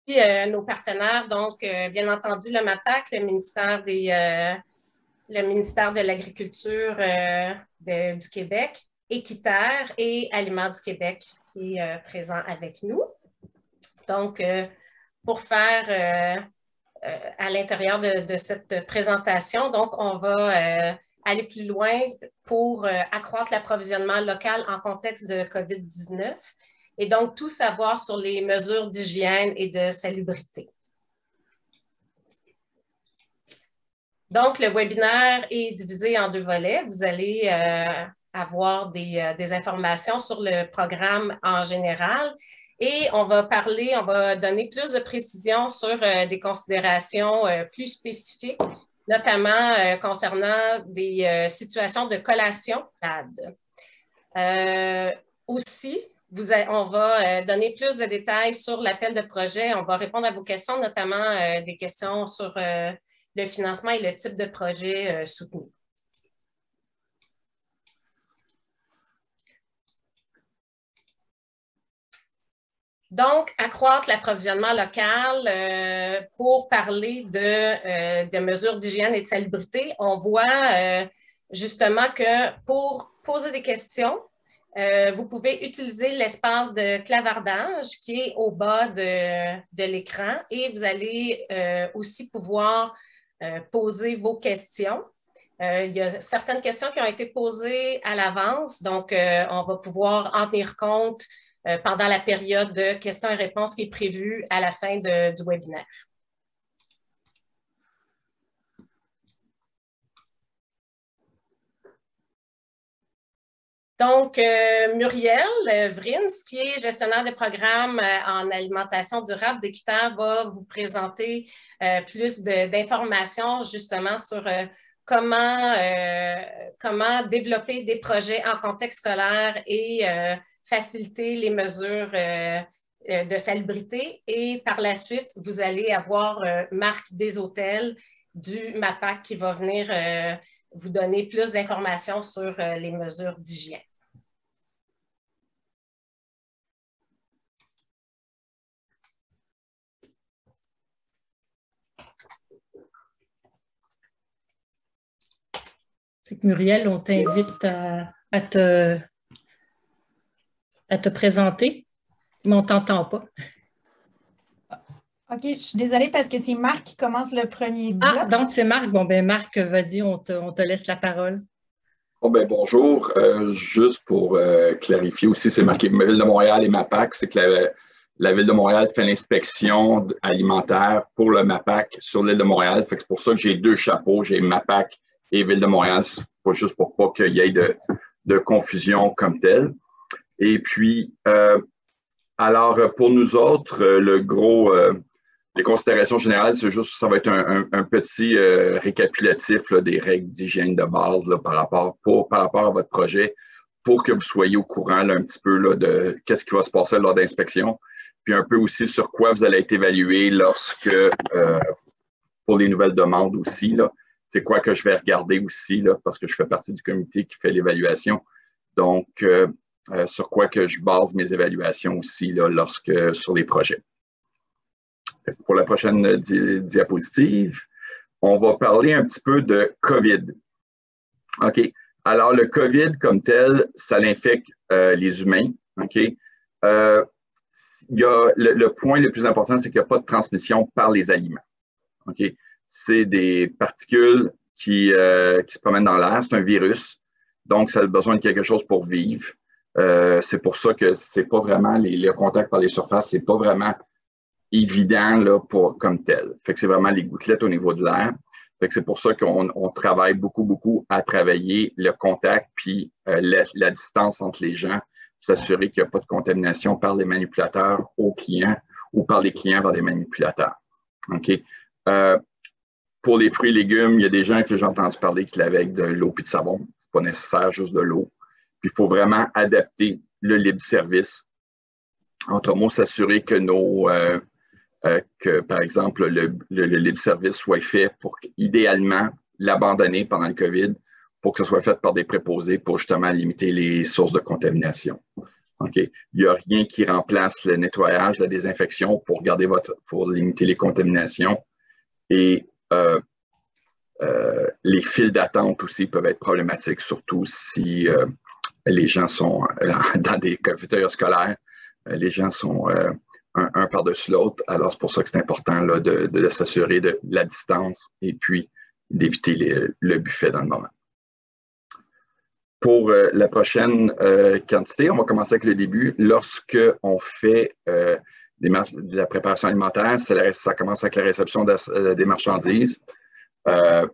nos partenaires, donc bien entendu le MAPAC, le ministère de l'Agriculture du Québec, Équiterre et Aliments du Québec qui est présent avec nous. Donc, pour faire à l'intérieur de cette présentation, donc on va aller plus loin pour accroître l'approvisionnement local en contexte de COVID-19 et donc tout savoir sur les mesures d'hygiène et de salubrité. Donc, le webinaire est divisé en deux volets. Vous allez avoir des informations sur le programme en général et on va donner plus de précisions sur des considérations plus spécifiques, notamment concernant des situations de collation aussi, on va donner plus de détails sur l'appel de projet. On va répondre à vos questions, notamment des questions sur le financement et le type de projet soutenu. Donc, accroître l'approvisionnement local pour parler de mesures d'hygiène et de salubrité. On voit justement que pour poser des questions, vous pouvez utiliser l'espace de clavardage qui est au bas de l'écran et vous allez aussi pouvoir poser vos questions. Il y a certaines questions qui ont été posées à l'avance, donc on va pouvoir en tenir compte pendant la période de questions et réponses qui est prévue à la fin du webinaire. Donc, Muriel Vrins, qui est gestionnaire de programme en alimentation durable d'Équiterre, va vous présenter plus d'informations justement sur comment développer des projets en contexte scolaire et faciliter les mesures de salubrité. Et par la suite, vous allez avoir Marc Deshôtels du MAPAC qui va venir vous donner plus d'informations sur les mesures d'hygiène. Muriel, on t'invite à te présenter, mais on ne t'entend pas. OK, je suis désolée parce que c'est Marc qui commence le premier bloc. Ah, donc c'est Marc. Bon, ben Marc, vas-y, on te laisse la parole. Bon, ben, bonjour. Juste pour clarifier aussi, c'est marqué Ville de Montréal et MAPAC. C'est que la Ville de Montréal fait l'inspection alimentaire pour le MAPAC sur l'île de Montréal. C'est pour ça que j'ai deux chapeaux. J'ai MAPAC et Ville de Montréal. C'est pas juste pour pas qu'il y ait de confusion comme telle. Et puis, alors, pour nous autres, les considérations générales, c'est juste, ça va être un petit récapitulatif là, des règles d'hygiène de base là, par rapport à votre projet pour que vous soyez au courant là, un petit peu là, de qu'est-ce qui va se passer lors d'inspection, puis un peu aussi sur quoi vous allez être évalué lorsque, pour les nouvelles demandes aussi, là, c'est quoi que je vais regarder aussi, là, parce que je fais partie du comité qui fait l'évaluation. Donc, sur quoi que je base mes évaluations aussi là, sur les projets. Pour la prochaine diapositive, on va parler un petit peu de COVID. OK. Alors, le COVID comme tel, ça l'infecte les humains. OK. Le point le plus important, c'est qu'il n'y a pas de transmission par les aliments. OK. C'est des particules qui se promènent dans l'air. C'est un virus. Donc, ça a besoin de quelque chose pour vivre. C'est pour ça que c'est pas vraiment le contact par les surfaces, c'est pas vraiment évident là, comme tel. Fait que c'est vraiment les gouttelettes au niveau de l'air. Fait que c'est pour ça qu'on travaille beaucoup à travailler le contact puis la distance entre les gens, s'assurer qu'il n'y a pas de contamination par les manipulateurs aux clients ou par les clients vers les manipulateurs. OK? Pour les fruits et légumes, il y a des gens que j'ai entendu parler qui l'avaient avec de l'eau et de savon. C'est pas nécessaire, juste de l'eau. Puis il faut vraiment adapter le libre-service. En d'autres mots, s'assurer que que, par exemple, le libre-service soit fait pour idéalement l'abandonner pendant le COVID pour que ce soit fait par des préposés pour justement limiter les sources de contamination. OK? Il n'y a rien qui remplace le nettoyage, la désinfection pour limiter les contaminations. Et les files d'attente aussi peuvent être problématiques, surtout si les gens sont dans des cafétérias scolaires. Les gens sont un par-dessus l'autre. Alors, c'est pour ça que c'est important là, de s'assurer de la distance et puis d'éviter le buffet dans le moment. Pour la prochaine quantité, on va commencer avec le début. Lorsque on fait de la préparation alimentaire, ça commence avec la réception des marchandises. Il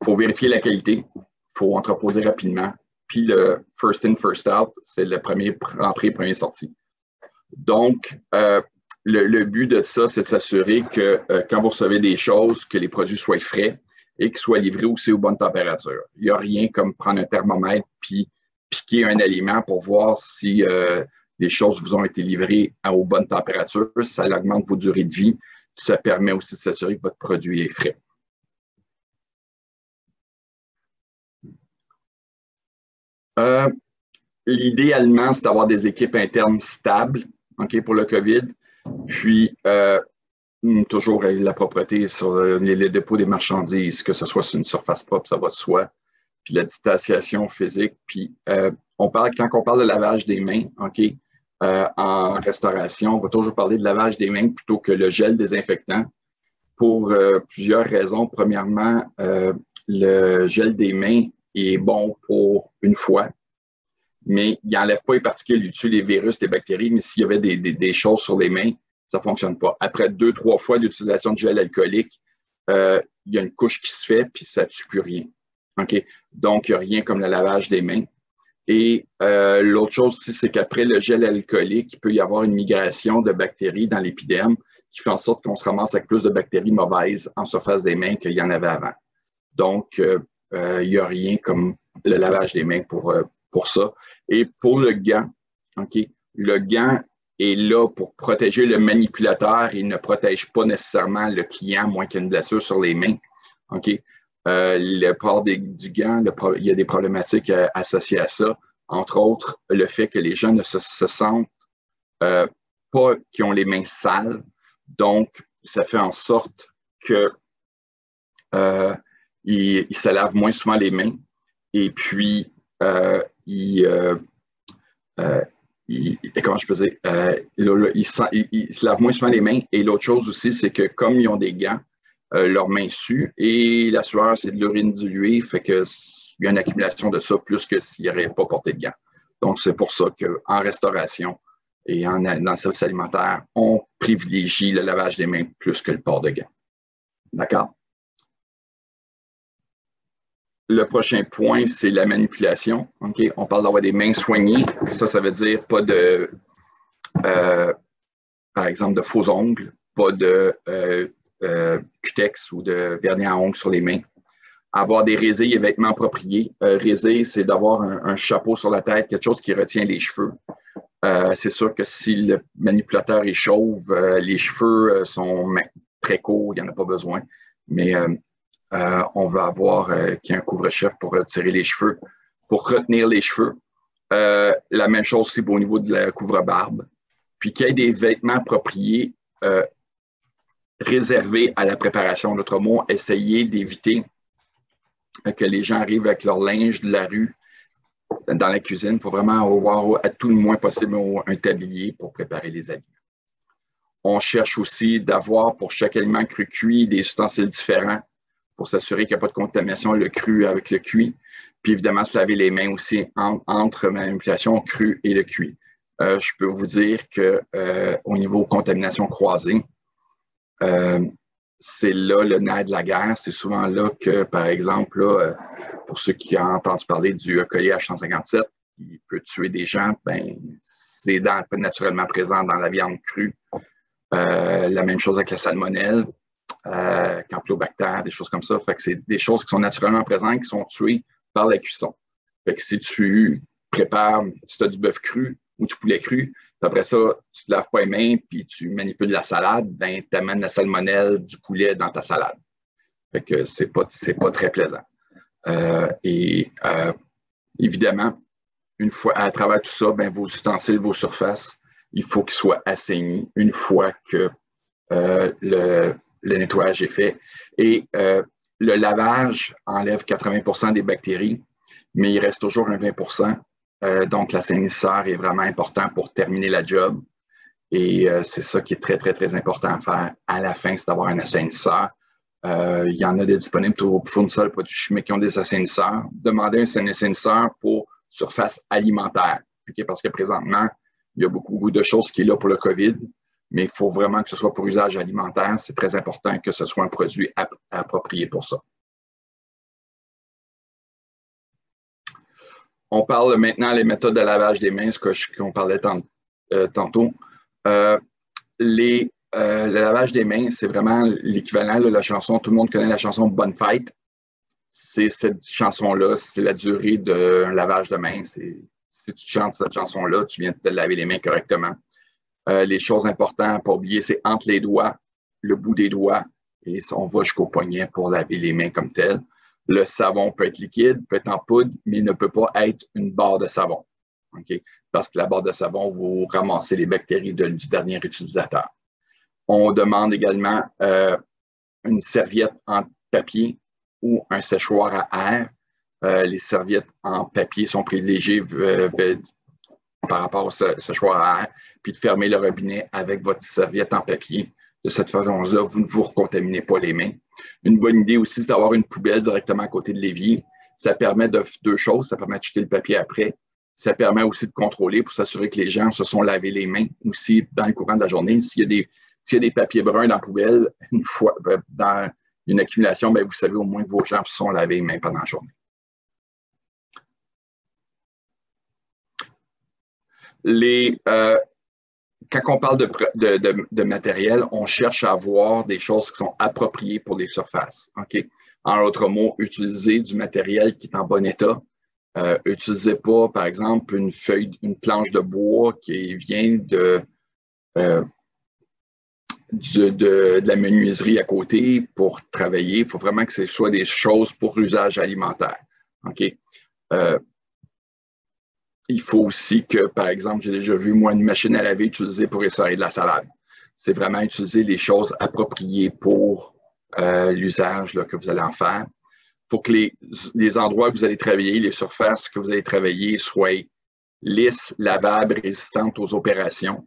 faut vérifier la qualité. Il faut entreposer rapidement. Puis le first in, first out, c'est le premier entrée, premier sortie. Donc, le but de ça, c'est de s'assurer que quand vous recevez des choses, que les produits soient frais et qu'ils soient livrés aussi aux bonnes températures. Il n'y a rien comme prendre un thermomètre puis piquer un aliment pour voir si les choses vous ont été livrées aux bonnes températures. Ça augmente vos durées de vie. Ça permet aussi de s'assurer que votre produit est frais. L'idéalement, c'est d'avoir des équipes internes stables, okay, pour le COVID. Puis, toujours la propreté sur les dépôts des marchandises, que ce soit sur une surface propre, ça va de soi. Puis la distanciation physique. Puis, quand on parle de lavage des mains, okay, en restauration, on va toujours parler de lavage des mains plutôt que le gel désinfectant pour plusieurs raisons. Premièrement, le gel des mains est bon pour une fois, mais il n'enlève pas les particules, il tue les virus, les bactéries, mais s'il y avait des choses sur les mains, ça ne fonctionne pas. Après 2-3 fois d'utilisation de gel alcoolique, il y a une couche qui se fait, puis ça ne tue plus rien. Okay? Donc, il n'y a rien comme le lavage des mains. Et l'autre chose aussi, c'est qu'après le gel alcoolique, il peut y avoir une migration de bactéries dans l'épiderme qui fait en sorte qu'on se ramasse avec plus de bactéries mauvaises en surface des mains qu'il y en avait avant. Donc, il n'y a rien comme le lavage des mains pour ça. Et pour le gant, okay, le gant est là pour protéger le manipulateur. Il ne protège pas nécessairement le client, moins qu'il y ait une blessure sur les mains. Okay. Le port du gant, il y a des problématiques associées à ça. Entre autres, le fait que les gens ne se sentent pas qu'ils ont les mains sales. Donc, ça fait en sorte que ils se lavent moins souvent les mains et puis comment je peux dire, ils se lavent moins souvent les mains. Et l'autre chose aussi, c'est que comme ils ont des gants, leurs mains suent et la sueur, c'est de l'urine diluée, fait qu'il y a une accumulation de ça plus que s'ils n'auraient pas porté de gants. Donc, c'est pour ça qu'en restauration et dans le service alimentaire, on privilégie le lavage des mains plus que le port de gants. D'accord? Le prochain point, c'est la manipulation. Okay? On parle d'avoir des mains soignées. Ça veut dire pas de, par exemple, de faux ongles, pas de cutex ou de vernis à ongles sur les mains. Avoir des résilles et vêtements appropriés. Résille, c'est d'avoir un chapeau sur la tête, quelque chose qui retient les cheveux. C'est sûr que si le manipulateur est chauve, les cheveux sont très courts, il n'y en a pas besoin. Mais on va avoir qu'il y ait un couvre-chef pour retirer les cheveux, pour retenir les cheveux. La même chose aussi au niveau de la couvre-barbe. Puis qu'il y ait des vêtements appropriés réservés à la préparation. D'autres mots, essayer d'éviter que les gens arrivent avec leur linge de la rue dans la cuisine. Il faut vraiment avoir à tout le moins possible un tablier pour préparer les aliments. On cherche aussi d'avoir pour chaque aliment cru-cuit des ustensiles différents pour s'assurer qu'il n'y a pas de contamination le cru avec le cuit. Puis évidemment, se laver les mains aussi entre manipulation cru et le cuit. Je peux vous dire qu'au niveau contamination croisée, c'est là le nerf de la guerre. C'est souvent là que, par exemple, là, pour ceux qui ont entendu parler du E. coli H157, qui peut tuer des gens, ben, c'est naturellement présent dans la viande crue. La même chose avec la salmonelle, campylobactère, des choses comme ça. Fait que c'est des choses qui sont naturellement présentes, qui sont tuées par la cuisson. Fait que si tu prépares, si tu as du bœuf cru ou du poulet cru, après ça, tu ne te laves pas les mains puis tu manipules la salade, ben, tu amènes la salmonelle du poulet dans ta salade. Fait que c'est pas très plaisant. Évidemment, une fois, à travers tout ça, bien, vos ustensiles, vos surfaces, il faut qu'ils soient assainis une fois que le nettoyage est fait. Et le lavage enlève 80% des bactéries, mais il reste toujours un 20%. Donc, l'assainisseur est vraiment important pour terminer la job. Et c'est ça qui est très, très, très important à faire à la fin, c'est d'avoir un assainisseur. Il y en a des disponibles pour fournisseurs de produits chimiques qui ont des assainisseurs. Demandez un assainisseur pour surface alimentaire. Okay? Parce que présentement, il y a beaucoup de choses qui sont là pour le COVID, mais il faut vraiment que ce soit pour usage alimentaire. C'est très important que ce soit un produit approprié pour ça. On parle maintenant des méthodes de lavage des mains, ce qu'on parlait tantôt. Le lavage des mains, c'est vraiment l'équivalent de la chanson. Tout le monde connaît la chanson Bonne Fête. C'est cette chanson-là, c'est la durée d'un lavage de mains. Si tu chantes cette chanson-là, tu viens de te laver les mains correctement. Les choses importantes à ne pas oublier, c'est entre les doigts, le bout des doigts, et on va jusqu'au poignet pour laver les mains comme tel. Le savon peut être liquide, peut être en poudre, mais il ne peut pas être une barre de savon. Okay? Parce que la barre de savon, vous ramassez les bactéries du dernier utilisateur. On demande également une serviette en papier ou un séchoir à air. Les serviettes en papier sont privilégiées par rapport au séchoir à air, puis de fermer le robinet avec votre serviette en papier. De cette façon-là, vous ne vous recontaminez pas les mains. Une bonne idée aussi, c'est d'avoir une poubelle directement à côté de l'évier. Ça permet de deux choses. Ça permet de jeter le papier après. Ça permet aussi de contrôler pour s'assurer que les gens se sont lavés les mains aussi dans le courant de la journée. S'il y a des papiers bruns dans la poubelle, une fois dans une accumulation, bien, vous savez au moins que vos gens se sont lavés les mains pendant la journée. Quand on parle de matériel, on cherche à avoir des choses qui sont appropriées pour les surfaces. Okay? En d'autres mots, utiliser du matériel qui est en bon état. Utilisez pas, par exemple, une planche de bois qui vient de la menuiserie à côté pour travailler. Il faut vraiment que ce soit des choses pour l'usage alimentaire. Okay? Il faut aussi que, par exemple, j'ai déjà vu, moi, une machine à laver utilisée pour essorer de la salade. C'est vraiment utiliser les choses appropriées pour l'usage que vous allez en faire. Il faut que les endroits que vous allez travailler, les surfaces que vous allez travailler soient lisses, lavables, résistantes aux opérations.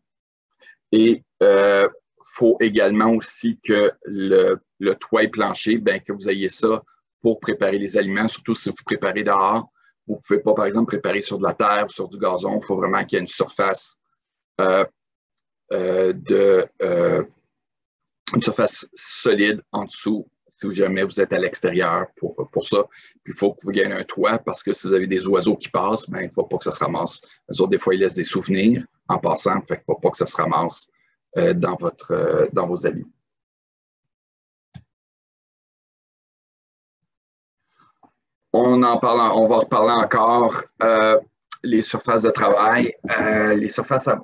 Et il faut également aussi que le toit et plancher, bien, que vous ayez ça pour préparer les aliments, surtout si vous préparez dehors. Vous ne pouvez pas, par exemple, préparer sur de la terre ou sur du gazon. Il faut vraiment qu'il y ait une surface une surface solide en dessous si jamais vous êtes à l'extérieur pour ça. Puis il faut que vous ayez un toit parce que si vous avez des oiseaux qui passent, ben, il ne faut pas que ça se ramasse. Eux autres, des fois, ils laissent des souvenirs en passant. Fait qu'il ne faut pas que ça se ramasse dans vos habits. On va reparler encore les surfaces de travail. Les surfaces à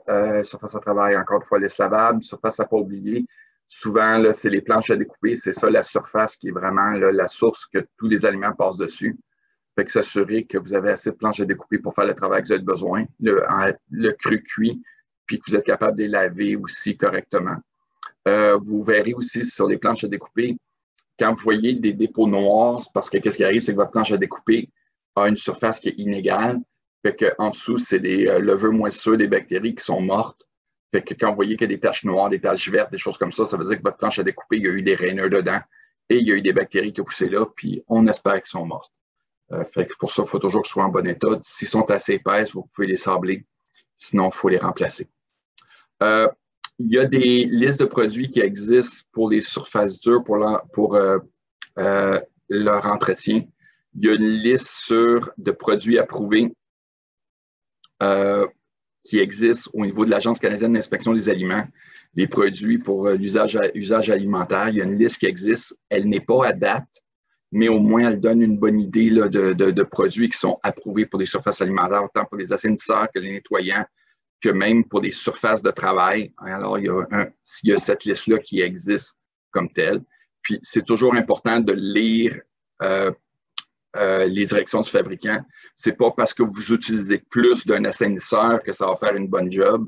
travail, encore une fois, les lavables, surfaces à ne pas oublier. Souvent, là, c'est les planches à découper. C'est ça la surface qui est vraiment là, la source que tous les aliments passent dessus. Fait que s'assurer que vous avez assez de planches à découper pour faire le travail que vous avez besoin, le cru cuit, puis que vous êtes capable de les laver aussi correctement. Vous verrez aussi sur les planches à découper, quand vous voyez des dépôts noirs, c'est parce que qu'est-ce qui arrive, c'est que votre planche à découper a une surface qui est inégale. Fait qu'en dessous, c'est des levures moisissures, des bactéries qui sont mortes. Fait que quand vous voyez qu'il y a des taches noires, des taches vertes, des choses comme ça, ça veut dire que votre planche à découper, il y a eu des rainures dedans et il y a eu des bactéries qui ont poussé là, puis on espère qu'elles sont mortes. Fait que pour ça, il faut toujours que ce soit en bon état. S'ils sont assez épaisses, vous pouvez les sabler. Sinon, il faut les remplacer. Il y a des listes de produits qui existent pour les surfaces dures, pour leur entretien. Il y a une liste de produits approuvés qui existe au niveau de l'Agence canadienne d'inspection des aliments. Les produits pour l'usage alimentaire, il y a une liste qui existe. Elle n'est pas à date, mais au moins elle donne une bonne idée là, de produits qui sont approuvés pour les surfaces alimentaires, autant pour les assainisseurs que les nettoyants, que même pour les surfaces de travail. Alors, il y a cette liste-là qui existe comme telle. Puis, c'est toujours important de lire les directions du fabricant. Ce n'est pas parce que vous utilisez plus d'un assainisseur que ça va faire une bonne job.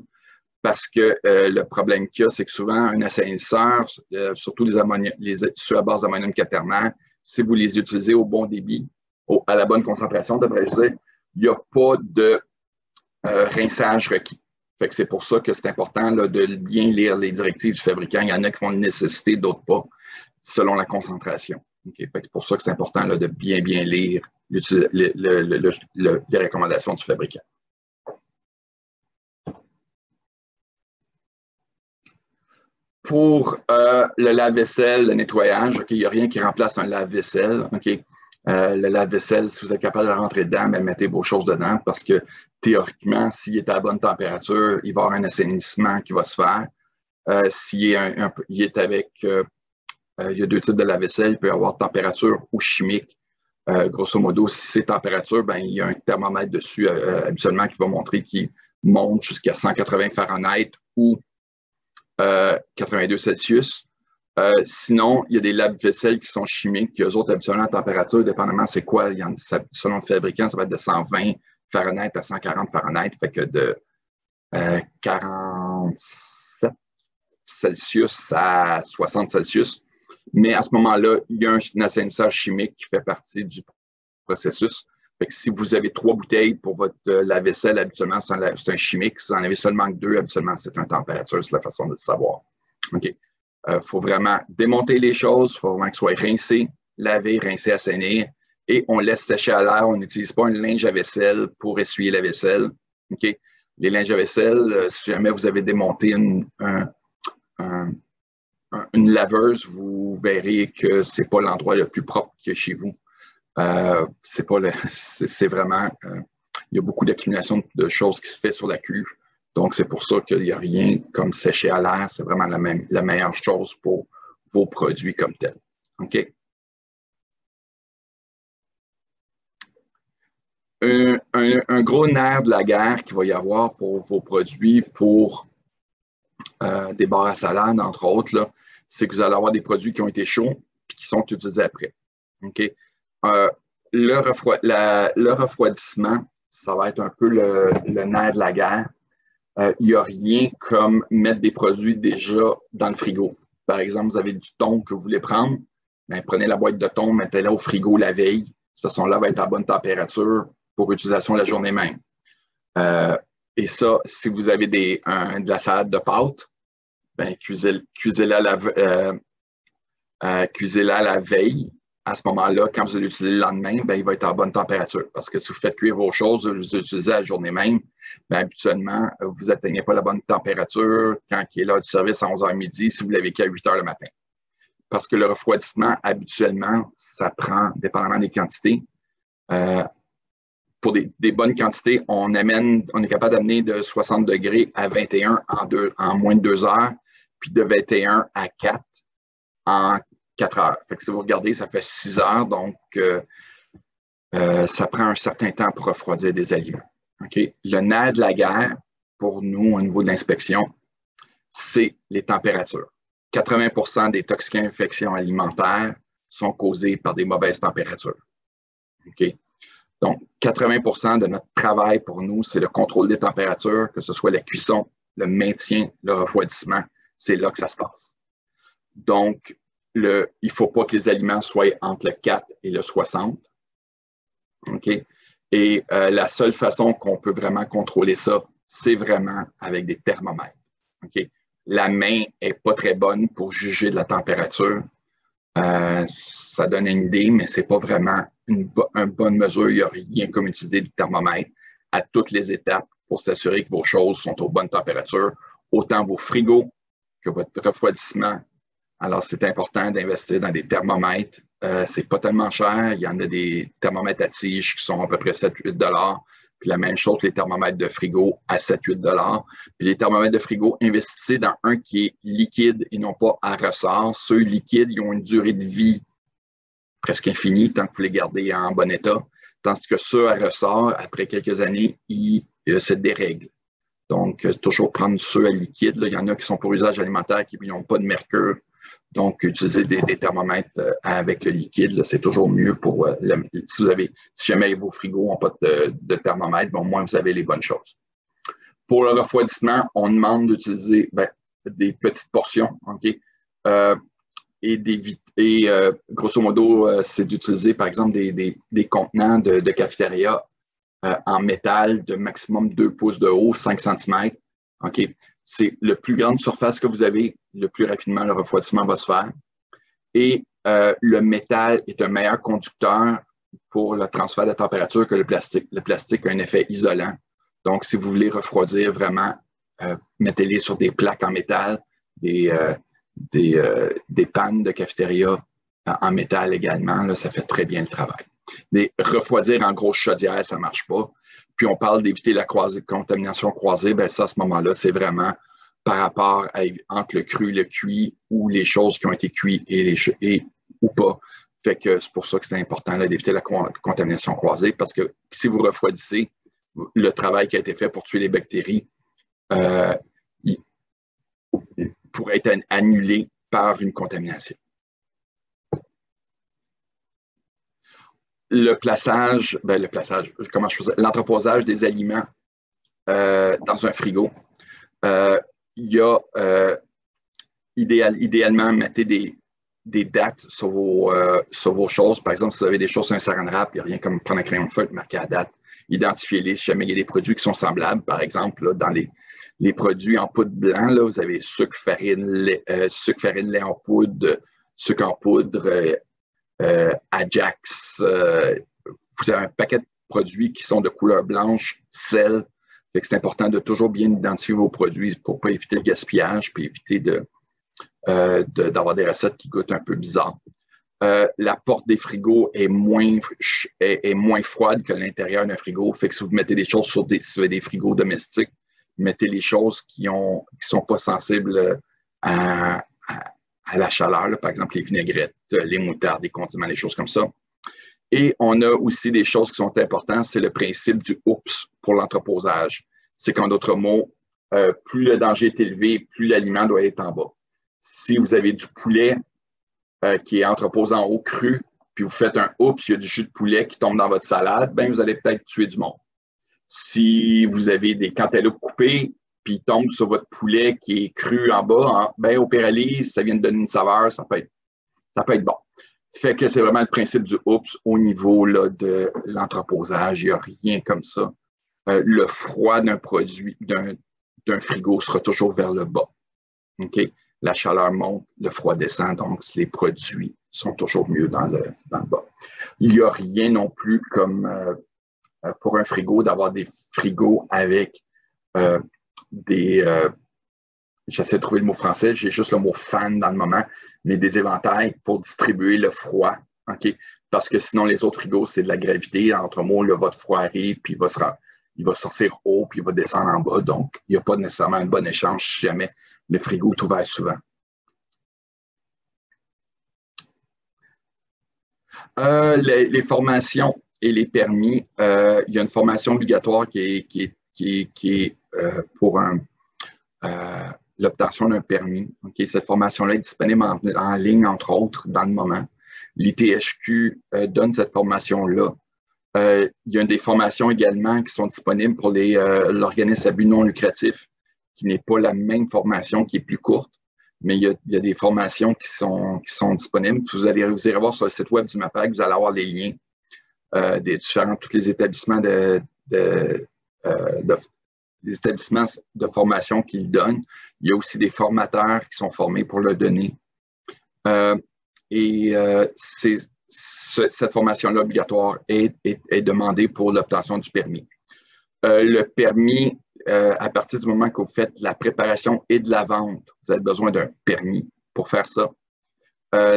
Parce que le problème qu'il y a, c'est que souvent, un assainisseur, surtout ceux à base d'ammonium quaternaire, si vous les utilisez au bon débit, à la bonne concentration, devrais-je dire, il n'y a pas de rinçage requis. Fait que c'est pour ça que c'est important là, de bien lire les directives du fabricant. Il y en a qui vont le nécessiter, d'autres pas, selon la concentration. Okay? Fait que c'est pour ça que c'est important là, de bien lire les recommandations du fabricant. Pour le lave-vaisselle, le nettoyage, okay, il n'y a rien qui remplace un lave-vaisselle. Okay? Le lave-vaisselle, si vous êtes capable de rentrer dedans, bien, mettez vos choses dedans parce que théoriquement, s'il est à la bonne température, il va y avoir un assainissement qui va se faire. S'il est avec, il y a deux types de lave-vaisselle, il peut y avoir température ou chimique. Grosso modo, si c'est température, bien, il y a un thermomètre dessus habituellement qui va montrer qu'il monte jusqu'à 180 Fahrenheit ou 82 Celsius. Sinon, il y a des lave-vaisselle qui sont chimiques, qui eux autres, habituellement, la température, dépendamment c'est quoi, selon le fabricant, ça va être de 120 Fahrenheit à 140 Fahrenheit, fait que de 47 Celsius à 60 Celsius. Mais à ce moment-là, il y a un assainisseur chimique qui fait partie du processus. Fait que si vous avez 3 bouteilles pour votre lave-vaisselle, habituellement, c'est un chimique. Si vous en avez seulement que 2, habituellement, c'est une température. C'est la façon de le savoir. OK. Faut vraiment démonter les choses. Il faut vraiment que ce soit rincé, lavé, rincé, assainir. Et on laisse sécher à l'air. On n'utilise pas un linge à vaisselle pour essuyer la vaisselle. OK. Les linges à vaisselle, si jamais vous avez démonté une laveuse, vous verrez que ce n'est pas l'endroit le plus propre qu'il y a chez vous. C'est vraiment, il y a beaucoup d'accumulation de choses qui se fait sur la cuve. Donc, c'est pour ça qu'il n'y a rien comme sécher à l'air. C'est vraiment la meilleure chose pour vos produits comme tels. OK? Un gros nerf de la guerre qu'il va y avoir pour vos produits, pour des barres à salade, entre autres, c'est que vous allez avoir des produits qui ont été chauds et qui sont utilisés après. OK? Le refroidissement, ça va être un peu le nerf de la guerre. Il n'y a rien comme mettre des produits déjà dans le frigo. Par exemple, vous avez du thon que vous voulez prendre, bien, prenez la boîte de thon, mettez-la au frigo la veille. De toute façon, là, va être à bonne température pour utilisation la journée même. Et ça, si vous avez de la salade de pâtes, bien, cuisez-la à la veille. À ce moment-là, quand vous allez l'utiliser le lendemain, bien, il va être à bonne température. Parce que si vous faites cuire vos choses, vous les utilisez la journée même, bien, habituellement, vous n'atteignez pas la bonne température quand il est l'heure du service à 11h midi si vous l'avez qu'à 8h le matin. Parce que le refroidissement, habituellement, ça prend, dépendamment des quantités. Pour des bonnes quantités, on est capable d'amener de 60 degrés à 21 en moins de 2 heures, puis de 21 à 4 en 4 heures. Fait que si vous regardez, ça fait 6 heures, donc ça prend un certain temps pour refroidir des aliments. Okay? Le nerf de la guerre, pour nous, au niveau de l'inspection, c'est les températures. 80% des toxico-infections alimentaires sont causées par des mauvaises températures. Okay? Donc, 80% de notre travail pour nous, c'est le contrôle des températures, que ce soit la cuisson, le maintien, le refroidissement. C'est là que ça se passe. Donc, il ne faut pas que les aliments soient entre le 4 et le 60. OK? Et la seule façon qu'on peut vraiment contrôler ça, c'est vraiment avec des thermomètres. OK? La main n'est pas très bonne pour juger de la température. Ça donne une idée, mais ce n'est pas vraiment une bonne mesure. Il n'y a rien comme utiliser du thermomètre à toutes les étapes pour s'assurer que vos choses sont aux bonnes températures, autant vos frigos que votre refroidissement. Alors, c'est important d'investir dans des thermomètres. Ce n'est pas tellement cher. Il y en a des thermomètres à tige qui sont à peu près 7-8 $. Puis la même chose, les thermomètres de frigo à 7-8 $. Puis les thermomètres de frigo, investissez dans un qui est liquide et non pas à ressort. Ceux liquides, ils ont une durée de vie presque infinie tant que vous les gardez en bon état. Tandis que ceux à ressort, après quelques années, ils se dérèglent. Donc, toujours prendre ceux à liquide. Là. Il y en a qui sont pour usage alimentaire qui n'ont pas de mercure. Donc, utiliser des thermomètres avec le liquide, c'est toujours mieux pour si jamais vos frigos n'ont pas de thermomètre, au moins vous avez les bonnes choses. Pour le refroidissement, on demande d'utiliser des petites portions, OK? Grosso modo, c'est d'utiliser, par exemple, des contenants de cafétéria en métal de maximum 2 pouces de haut, 5 cm. OK? C'est le plus grande surface que vous avez, le plus rapidement le refroidissement va se faire. Et le métal est un meilleur conducteur pour le transfert de température que le plastique. Le plastique a un effet isolant. Donc, si vous voulez refroidir vraiment, mettez-les sur des plaques en métal, des pannes de cafétéria en métal également. Là, ça fait très bien le travail. Refroidir en grosse chaudière, ça ne marche pas. Puis on parle d'éviter la contamination croisée. Bien, ça, à ce moment-là, c'est vraiment par rapport entre le cru, le cuit ou les choses qui ont été cuites ou pas. Fait que c'est pour ça que c'est important d'éviter la contamination croisée parce que si vous refroidissez, le travail qui a été fait pour tuer les bactéries pourrait être annulé par une contamination. L'entreposage des aliments dans un frigo. Idéalement, mettez des dates sur vos choses. Par exemple, si vous avez des choses sur un saran wrap, il n'y a rien comme prendre un crayon de feutre, marquer la date, identifiez-les. Si jamais il y a des produits qui sont semblables, par exemple, là, dans les produits en poudre blanc, là, vous avez sucre, farine, lait en poudre, sucre en poudre, Ajax. Vous avez un paquet de produits qui sont de couleur blanche, sel. C'est important de toujours bien identifier vos produits pour ne pas éviter le gaspillage puis éviter d'avoir des recettes qui goûtent un peu bizarre. La porte des frigos est moins froide que l'intérieur d'un frigo. Fait que si vous mettez des choses si vous avez des frigos domestiques, mettez les choses qui sont pas sensibles à la chaleur, là, par exemple les vinaigrettes, les moutardes, les condiments, les choses comme ça. Et on a aussi des choses qui sont importantes, c'est le principe du OOPS pour l'entreposage. C'est qu'en d'autres mots, plus le danger est élevé, plus l'aliment doit être en bas. Si vous avez du poulet qui est entreposé en haut cru, puis vous faites un OOPS, il y a du jus de poulet qui tombe dans votre salade, bien, vous allez peut-être tuer du monde. Si vous avez des cantaloupes coupées, puis ils tombent sur votre poulet qui est cru en bas, bien, au péralise, ça vient de donner une saveur, ça peut être bon. Fait que c'est vraiment le principe du OOPS au niveau là, de l'entreposage. Il n'y a rien comme ça. Le froid d'un produit, d'un frigo sera toujours vers le bas. Okay? La chaleur monte, le froid descend, donc les produits sont toujours mieux dans le bas. Il n'y a rien non plus comme pour un frigo d'avoir des frigos avec j'essaie de trouver le mot français, j'ai juste le mot fan dans le moment, mais des éventails pour distribuer le froid. Okay? Parce que sinon, les autres frigos, c'est de la gravité. Entre mots, là, votre froid arrive, puis il va sortir haut, puis il va descendre en bas. Donc, il n'y a pas nécessairement un bon échange si jamais le frigo est ouvert souvent. Les formations et les permis, il y a une formation obligatoire qui est pour l'obtention d'un permis. Okay? Cette formation-là est disponible en ligne, entre autres, dans le moment. L'ITHQ donne cette formation-là. Il y a des formations également qui sont disponibles pour l'organisme à but non lucratif, qui n'est pas la même formation, qui est plus courte, mais il y a des formations qui sont disponibles. Vous irez voir sur le site web du MAPAC, vous allez avoir les liens des tous les établissements des établissements de formation qui le donnent. Il y a aussi des formateurs qui sont formés pour le donner. Cette formation-là obligatoire est demandée pour l'obtention du permis. Le permis, à partir du moment que vous faites la préparation et de la vente, vous avez besoin d'un permis pour faire ça.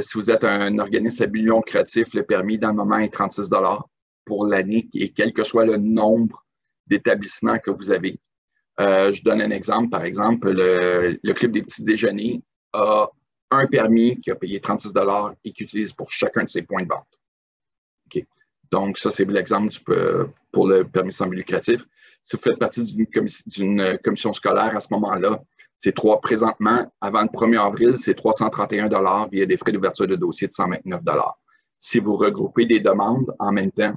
Si vous êtes un organisme à but non lucratif, le permis, dans le moment, est 36 $ pour l'année, et quel que soit le nombre d'établissements que vous avez. Je donne un exemple. Par exemple, le Club des petits déjeuners a un permis qui a payé 36 $ et qui utilise pour chacun de ses points de vente. Okay. Donc, ça, c'est l'exemple pour le permis sans but lucratif. Si vous faites partie d'une commission scolaire à ce moment-là, Présentement, avant le 1er avril, c'est 331 $ via des frais d'ouverture de dossier de 129 $. Si vous regroupez des demandes en même temps,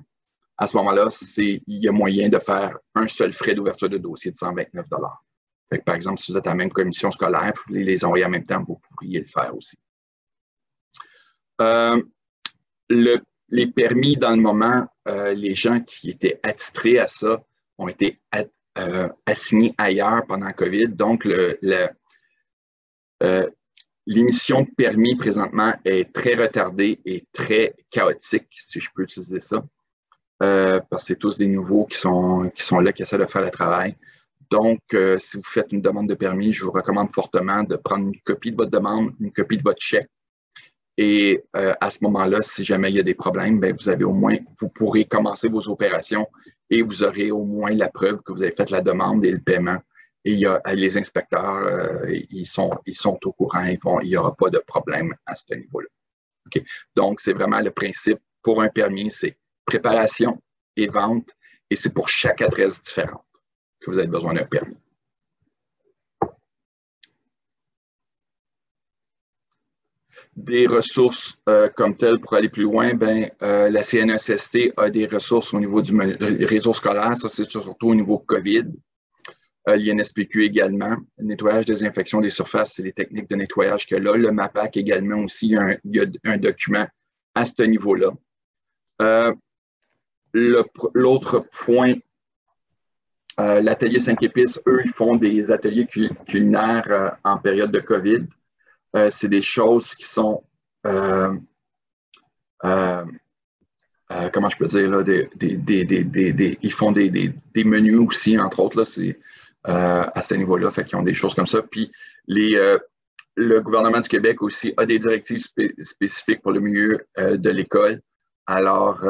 à ce moment-là, il y a moyen de faire un seul frais d'ouverture de dossier de 129 $. Fait que, par exemple, si vous êtes à la même commission scolaire, vous voulez les envoyer en même temps, vous pourriez le faire aussi. Les permis, dans le moment, les gens qui étaient attitrés à ça ont été assignés ailleurs pendant la COVID. Donc, l'émission de permis présentement est très retardée et très chaotique, si je peux utiliser ça. Parce que c'est tous des nouveaux qui sont là, qui essaient de faire le travail. Donc, si vous faites une demande de permis, je vous recommande fortement de prendre une copie de votre demande, une copie de votre chèque. Et à ce moment-là, si jamais il y a des problèmes, bien, vous pourrez commencer vos opérations et vous aurez au moins la preuve que vous avez fait la demande et le paiement. Et les inspecteurs, ils sont au courant, il n'y aura pas de problème à ce niveau-là. Okay? Donc, c'est vraiment le principe pour un permis, c'est préparation et vente, et c'est pour chaque adresse différente que vous avez besoin d'un permis. Des ressources comme telles pour aller plus loin, la CNESST a des ressources au niveau du réseau scolaire, ça c'est surtout au niveau COVID. L'INSPQ également, le nettoyage, désinfection des surfaces, c'est les techniques de nettoyage qu'il y a là. Le MAPAC également aussi, il y a un document à ce niveau-là. L'autre point, l'atelier 5 épices, eux, ils font des ateliers culinaires en période de COVID. C'est des choses qui sont, comment je peux dire, là, ils font des menus aussi, entre autres, là, à ce niveau-là, fait qu'ils ont des choses comme ça. Puis le gouvernement du Québec aussi a des directives spécifiques pour le milieu de l'école. Alors,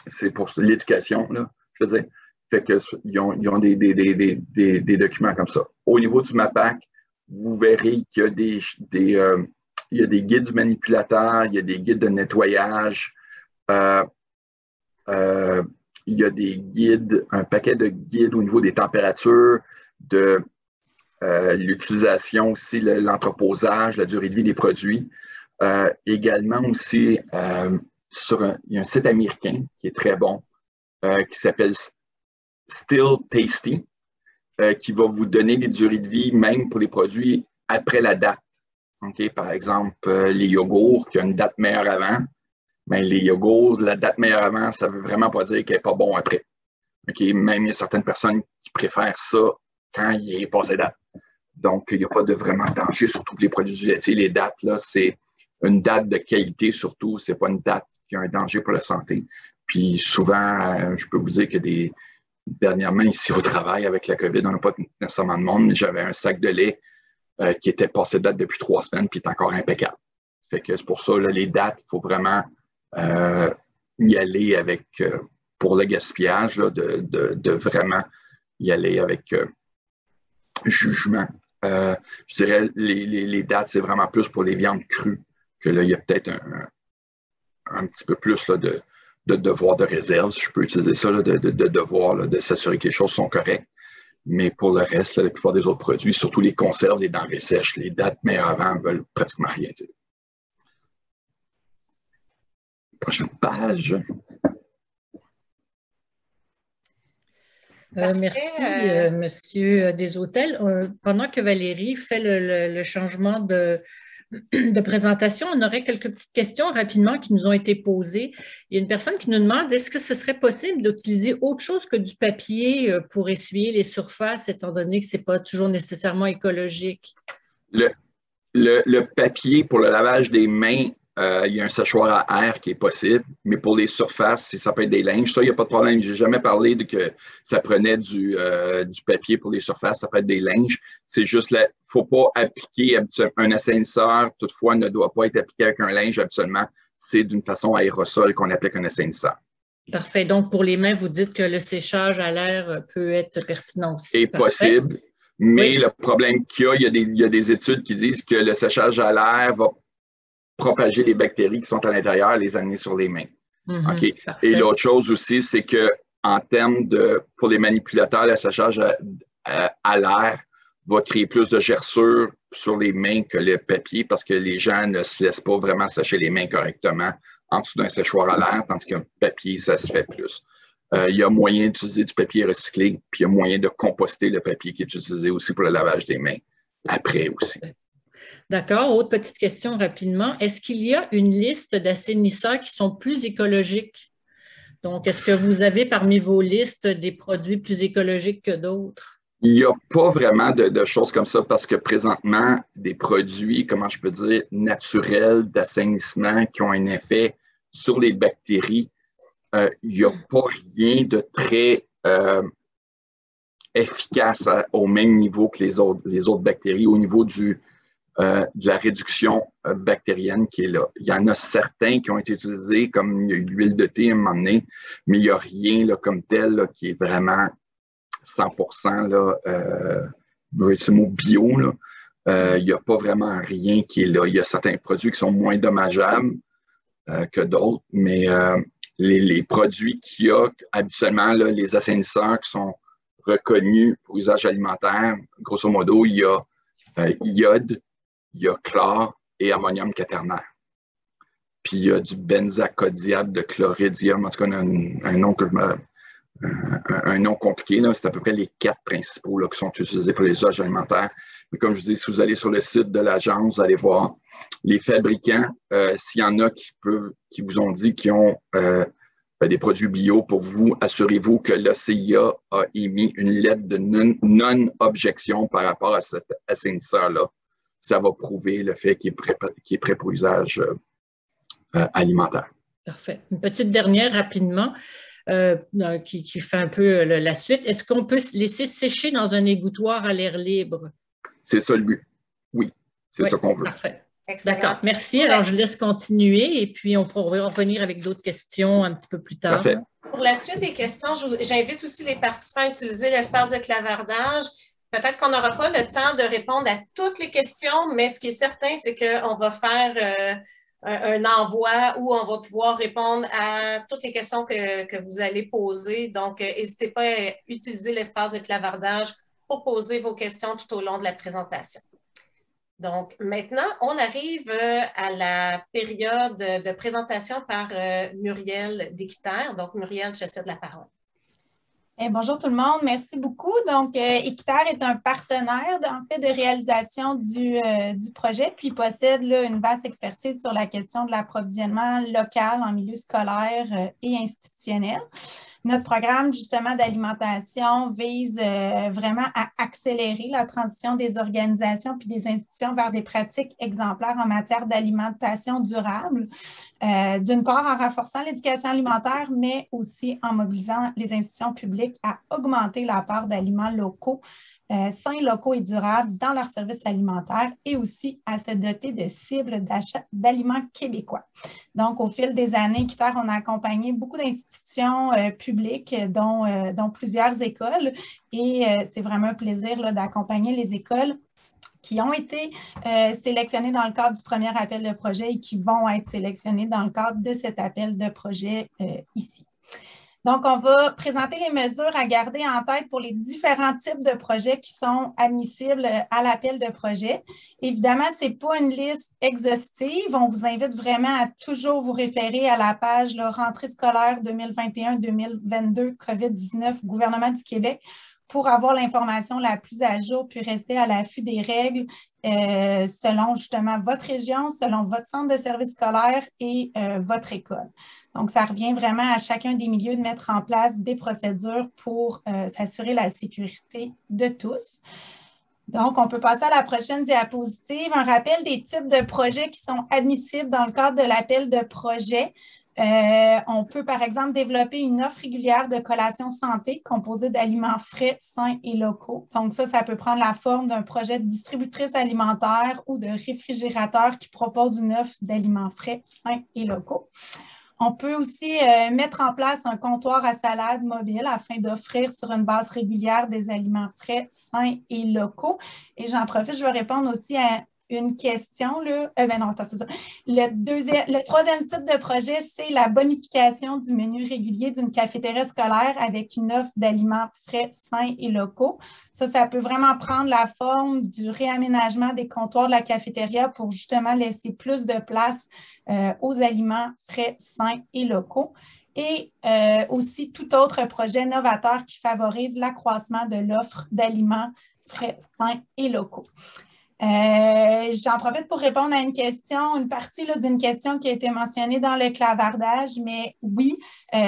c'est pour l'éducation, là, je veux dire. Fait qu'ils ont des documents comme ça. Au niveau du MAPAC, vous verrez qu'il y a des guides du manipulateur, il y a des guides de nettoyage, il y a des guides, un paquet de guides au niveau des températures, de l'utilisation aussi, l'entreposage, la durée de vie des produits. Également aussi, il y a un site américain qui est très bon, qui s'appelle Still Tasty, qui va vous donner des durées de vie, même pour les produits après la date. Okay? Par exemple, les yogourts qui ont une date meilleure avant. Mais les yogourts, la date meilleure avant, ça ne veut vraiment pas dire qu'elle n'est pas bon après. Okay? Même il y a certaines personnes qui préfèrent ça quand il est passé date. Donc, il n'y a pas de vraiment danger, surtout pour les produits laitiers. Les dates, là, c'est une date de qualité surtout. Ce n'est pas une date qui a un danger pour la santé. Puis souvent, je peux vous dire que dernièrement, ici au travail, avec la COVID, on n'a pas nécessairement de monde, mais j'avais un sac de lait qui était passé date depuis 3 semaines puis est encore impeccable. Fait que c'est pour ça, là, les dates, il faut vraiment y aller avec, pour le gaspillage, là, de vraiment y aller avec jugement. Je dirais les dates, c'est vraiment plus pour les viandes crues, que là, il y a peut-être un petit peu plus là, de devoir de réserve, si je peux utiliser ça, là, de devoir là, de s'assurer que les choses sont correctes. Mais pour le reste, là, la plupart des autres produits, surtout les conserves, les denrées sèches, les dates meilleures avant ne veulent pratiquement rien dire. Prochaine page. Merci, Monsieur Deshôtels. Pendant que Valérie fait le changement de présentation, on aurait quelques petites questions rapidement qui nous ont été posées. Il y a une personne qui nous demande, est-ce que ce serait possible d'utiliser autre chose que du papier pour essuyer les surfaces, étant donné que ce n'est pas toujours nécessairement écologique? Le papier pour le lavage des mains, il y a un séchoir à air qui est possible, mais pour les surfaces, ça peut être des linges. Ça, il n'y a pas de problème. Je n'ai jamais parlé de que ça prenait du papier pour les surfaces, ça peut être des linges. C'est juste, il ne faut pas appliquer un assainisseur, toutefois, ne doit pas être appliqué avec un linge habituellement. C'est d'une façon aérosol qu'on applique un assainisseur. Parfait. Donc, pour les mains, vous dites que le séchage à l'air peut être pertinent aussi. C'est possible, mais le problème qu'il y a, il y a des études qui disent que le séchage à l'air va propager les bactéries qui sont à l'intérieur, les amener sur les mains. Okay? Et l'autre chose aussi, c'est qu'en termes pour les manipulateurs, le séchage à l'air va créer plus de gerçures sur les mains que le papier parce que les gens ne se laissent pas vraiment sécher les mains correctement en dessous d'un séchoir à l'air, tandis qu'un papier, ça se fait plus. Il y a moyen d'utiliser du papier recyclé, puis il y a moyen de composter le papier qui est utilisé aussi pour le lavage des mains, après aussi. D'accord. Autre petite question rapidement. Est-ce qu'il y a une liste d'assainisseurs qui sont plus écologiques? Donc, est-ce que vous avez parmi vos listes des produits plus écologiques que d'autres? Il n'y a pas vraiment de choses comme ça parce que présentement, des produits, comment je peux dire, naturels d'assainissement qui ont un effet sur les bactéries, il n'y a pas rien de très efficace au même niveau que les autres bactéries, au niveau de la réduction bactérienne qui est là. Il y en a certains qui ont été utilisés, comme il y a eu l'huile de thé à un moment donné, mais il n'y a rien là, comme tel là, qui est vraiment 100% là, c'est mot bio. Là. Il n'y a pas vraiment rien qui est là. Il y a certains produits qui sont moins dommageables que d'autres, mais les produits qu'il y a habituellement, là, les assainisseurs qui sont reconnus pour usage alimentaire, grosso modo, il y a iode, il y a chlore et ammonium quaternaire. Puis il y a du benzacodiable de chloridium, en tout cas un nom compliqué, c'est à peu près les 4 principaux là, qui sont utilisés pour les usages alimentaires. Mais comme je vous dis, si vous allez sur le site de l'agence, vous allez voir les fabricants, s'il y en a qui vous ont dit qu'ils ont des produits bio pour vous, assurez-vous que le CIA a émis une lettre de non-objection par rapport à cet assainisseur-là. Ça va prouver le fait qu'il est prêt pour usage alimentaire. Parfait. Une petite dernière rapidement qui fait un peu la suite. Est-ce qu'on peut laisser sécher dans un égouttoir à l'air libre? C'est ça le but. Oui, c'est ça qu'on veut. Parfait. D'accord, merci. Alors, je laisse continuer et puis on pourra revenir avec d'autres questions un petit peu plus tard. Parfait. Pour la suite des questions, j'invite aussi les participants à utiliser l'espace de clavardage. Peut-être qu'on n'aura pas le temps de répondre à toutes les questions, mais ce qui est certain, c'est qu'on va faire un envoi où on va pouvoir répondre à toutes les questions que vous allez poser. Donc, n'hésitez pas à utiliser l'espace de clavardage pour poser vos questions tout au long de la présentation. Donc, maintenant, on arrive à la période de présentation par Muriel Déquiterre. Donc, Muriel, je te cède la parole. Bonjour tout le monde, merci beaucoup. Donc, Équiterre est un partenaire de réalisation du projet, puis possède là, une vaste expertise sur la question de l'approvisionnement local en milieu scolaire et institutionnel. Notre programme, justement, d'alimentation vise vraiment à accélérer la transition des organisations puis des institutions vers des pratiques exemplaires en matière d'alimentation durable. D'une part, en renforçant l'éducation alimentaire, mais aussi en mobilisant les institutions publiques à augmenter la part d'aliments locaux, sains, locaux et durables dans leurs services alimentaires et aussi à se doter de cibles d'achat d'aliments québécois. Donc, au fil des années, Équiterre, on a accompagné beaucoup d'institutions publiques, dont plusieurs écoles, et c'est vraiment un plaisir d'accompagner les écoles qui ont été sélectionnées dans le cadre du premier appel de projet et qui vont être sélectionnées dans le cadre de cet appel de projet ici. Donc, on va présenter les mesures à garder en tête pour les différents types de projets qui sont admissibles à l'appel de projet. Évidemment, ce n'est pas une liste exhaustive. On vous invite vraiment à toujours vous référer à la page Rentrée scolaire 2021-2022 COVID-19 Gouvernement du Québec pour avoir l'information la plus à jour puis rester à l'affût des règles selon justement votre région, selon votre centre de service scolaire et votre école. Donc, ça revient vraiment à chacun des milieux de mettre en place des procédures pour s'assurer la sécurité de tous. Donc, on peut passer à la prochaine diapositive. Un rappel des types de projets qui sont admissibles dans le cadre de l'appel de projet. On peut, par exemple, développer une offre régulière de collation santé composée d'aliments frais, sains et locaux. Donc, ça peut prendre la forme d'un projet de distributrice alimentaire ou de réfrigérateur qui propose une offre d'aliments frais, sains et locaux. On peut aussi mettre en place un comptoir à salade mobile afin d'offrir sur une base régulière des aliments frais, sains et locaux. Et j'en profite, je vais répondre aussi à une question, là. Non, attends, c'est ça. Le troisième type de projet, c'est la bonification du menu régulier d'une cafétéria scolaire avec une offre d'aliments frais, sains et locaux. Ça peut vraiment prendre la forme du réaménagement des comptoirs de la cafétéria pour justement laisser plus de place aux aliments frais, sains et locaux. Et aussi tout autre projet novateur qui favorise l'accroissement de l'offre d'aliments frais, sains et locaux. J'en profite pour répondre à une partie d'une question qui a été mentionnée dans le clavardage, mais oui,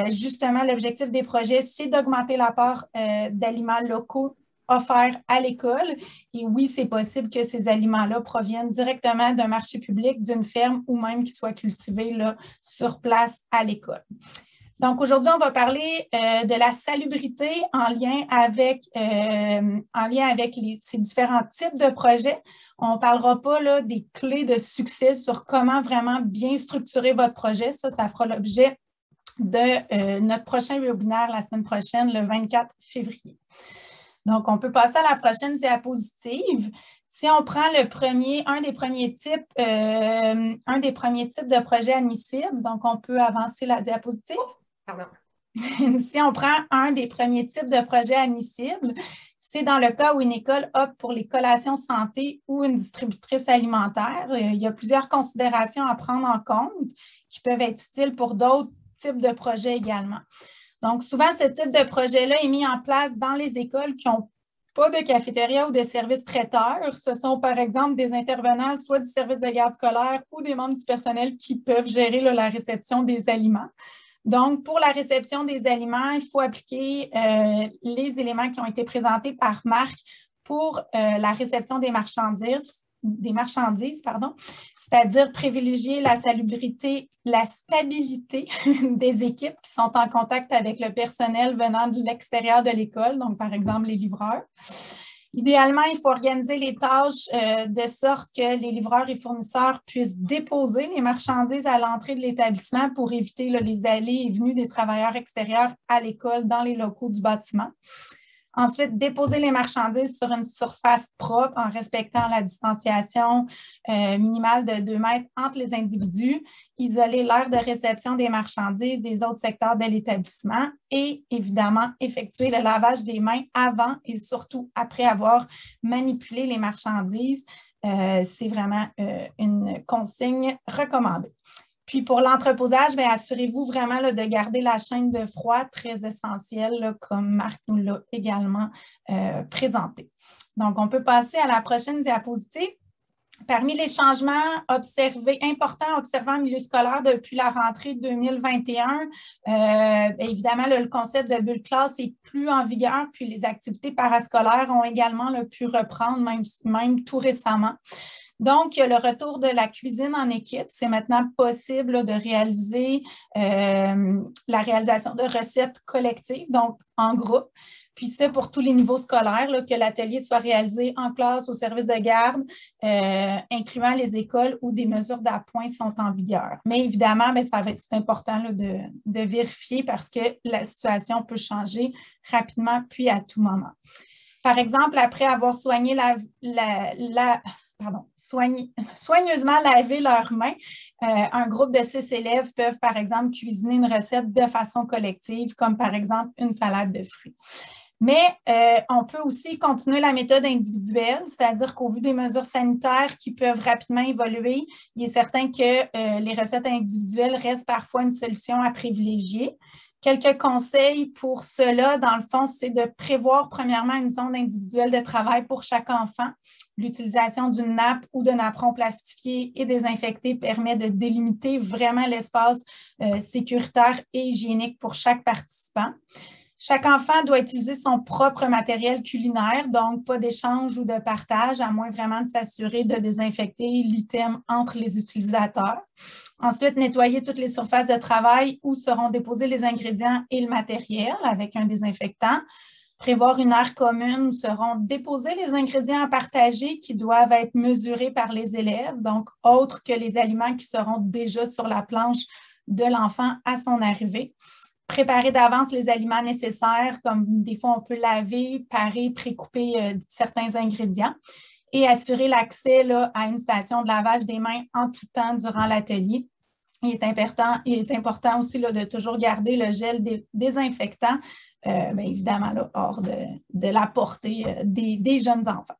justement, l'objectif des projets, c'est d'augmenter l'apport d'aliments locaux offerts à l'école. Et oui, c'est possible que ces aliments-là proviennent directement d'un marché public, d'une ferme ou même qu'ils soient cultivés là, sur place à l'école. Donc, aujourd'hui, on va parler de la salubrité en lien avec ces différents types de projets. On ne parlera pas là, des clés de succès sur comment vraiment bien structurer votre projet. Ça fera l'objet de notre prochain webinaire la semaine prochaine, le 24 février. Donc, on peut passer à la prochaine diapositive. Si on prend un des premiers types de projets admissibles, donc on peut avancer la diapositive. Pardon. Si on prend un des premiers types de projets admissibles, c'est dans le cas où une école opte pour les collations santé ou une distributrice alimentaire. Il y a plusieurs considérations à prendre en compte qui peuvent être utiles pour d'autres types de projets également. Donc, souvent, ce type de projet-là est mis en place dans les écoles qui n'ont pas de cafétéria ou de services traiteurs. Ce sont, par exemple, des intervenants, soit du service de garde scolaire ou des membres du personnel qui peuvent gérer là, la réception des aliments. Donc, pour la réception des aliments, il faut appliquer les éléments qui ont été présentés par Marc pour la réception des marchandises, c'est-à-dire privilégier la salubrité, la stabilité des équipes qui sont en contact avec le personnel venant de l'extérieur de l'école, donc par exemple les livreurs. Idéalement, il faut organiser les tâches de sorte que les livreurs et fournisseurs puissent déposer les marchandises à l'entrée de l'établissement pour éviter là, les allées et venues des travailleurs extérieurs à l'école dans les locaux du bâtiment. Ensuite, déposer les marchandises sur une surface propre en respectant la distanciation minimale de 2 mètres entre les individus, isoler l'aire de réception des marchandises des autres secteurs de l'établissement et, évidemment, effectuer le lavage des mains avant et surtout après avoir manipulé les marchandises. C'est vraiment une consigne recommandée. Puis pour l'entreposage, assurez-vous vraiment là, de garder la chaîne de froid très essentielle, là, comme Marc nous l'a également présenté. Donc, on peut passer à la prochaine diapositive. Parmi les changements importants observés en milieu scolaire depuis la rentrée 2021, évidemment, là, le concept de bulle classe est plus en vigueur, puis les activités parascolaires ont également là, pu reprendre, même tout récemment. Donc, il y a le retour de la cuisine en équipe. C'est maintenant possible là, de réaliser la réalisation de recettes collectives, donc en groupe. Puis ça, pour tous les niveaux scolaires, là, que l'atelier soit réalisé en classe, au service de garde, incluant les écoles où des mesures d'appoint sont en vigueur. Mais évidemment, c'est important là, de vérifier parce que la situation peut changer rapidement puis à tout moment. Par exemple, après avoir soigneusement laver leurs mains, un groupe de 6 élèves peuvent, par exemple, cuisiner une recette de façon collective, comme par exemple une salade de fruits. Mais on peut aussi continuer la méthode individuelle, c'est-à-dire qu'au vu des mesures sanitaires qui peuvent rapidement évoluer, il est certain que les recettes individuelles restent parfois une solution à privilégier. Quelques conseils pour cela, dans le fond, c'est de prévoir premièrement une zone individuelle de travail pour chaque enfant. L'utilisation d'une nappe ou d'un apron plastifié et désinfecté permet de délimiter vraiment l'espace sécuritaire et hygiénique pour chaque participant. Chaque enfant doit utiliser son propre matériel culinaire, donc pas d'échange ou de partage, à moins vraiment de s'assurer de désinfecter l'item entre les utilisateurs. Ensuite, nettoyer toutes les surfaces de travail où seront déposés les ingrédients et le matériel avec un désinfectant. Prévoir une aire commune où seront déposés les ingrédients à partager qui doivent être mesurés par les élèves, donc autres que les aliments qui seront déjà sur la planche de l'enfant à son arrivée. Préparer d'avance les aliments nécessaires, comme des fois on peut laver, parer, précouper certains ingrédients. et assurer l'accès à une station de lavage des mains en tout temps durant l'atelier. Il est important aussi de toujours garder le gel désinfectant, bien évidemment hors de la portée des jeunes enfants.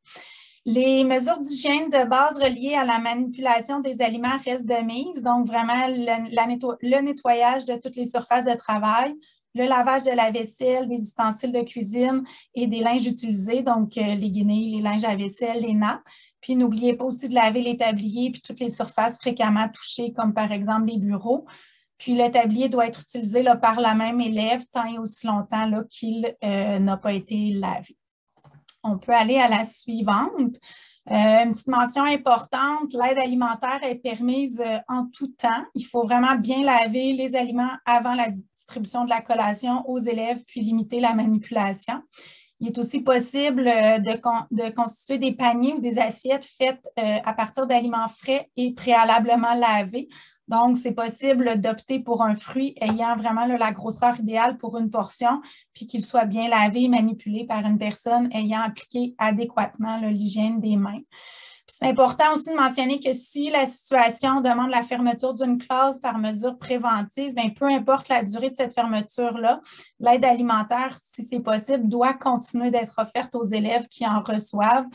Les mesures d'hygiène de base reliées à la manipulation des aliments restent de mise, donc vraiment le nettoyage de toutes les surfaces de travail, le lavage de la vaisselle, des ustensiles de cuisine et des linges utilisés, donc les guenilles, les linges à vaisselle, les nappes. Puis n'oubliez pas aussi de laver les tabliers puis toutes les surfaces fréquemment touchées, comme par exemple les bureaux. Puis le tablier doit être utilisé par la même élève tant et aussi longtemps qu'il n'a pas été lavé. On peut aller à la suivante. Une petite mention importante, l'aide alimentaire est permise en tout temps. Il faut vraiment bien laver les aliments avant la distribution de la collation aux élèves, puis limiter la manipulation. Il est aussi possible de constituer des paniers ou des assiettes faites à partir d'aliments frais et préalablement lavés. Donc, c'est possible d'opter pour un fruit ayant vraiment la grosseur idéale pour une portion, puis qu'il soit bien lavé et manipulé par une personne ayant appliqué adéquatement l'hygiène des mains. C'est important aussi de mentionner que si la situation demande la fermeture d'une classe par mesure préventive, bien, peu importe la durée de cette fermeture-là, l'aide alimentaire, si c'est possible, doit continuer d'être offerte aux élèves qui en reçoivent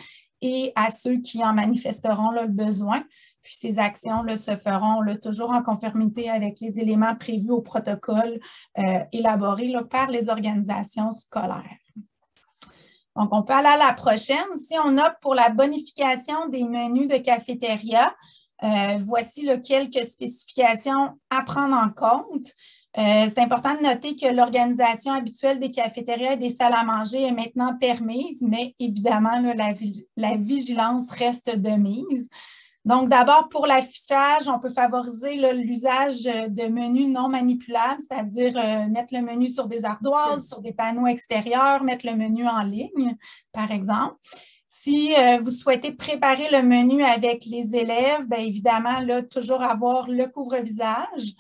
et à ceux qui en manifesteront le besoin. Puis ces actions se feront toujours en conformité avec les éléments prévus au protocole élaboré par les organisations scolaires. Donc, on peut aller à la prochaine. Si on opte pour la bonification des menus de cafétéria, voici quelques spécifications à prendre en compte. C'est important de noter que l'organisation habituelle des cafétérias et des salles à manger est maintenant permise, mais évidemment, la vigilance reste de mise. Donc, d'abord, pour l'affichage, on peut favoriser l'usage de menus non manipulables, c'est-à-dire mettre le menu sur des ardoises, sur des panneaux extérieurs, mettre le menu en ligne, par exemple. Si vous souhaitez préparer le menu avec les élèves, bien évidemment, toujours avoir le couvre-visage.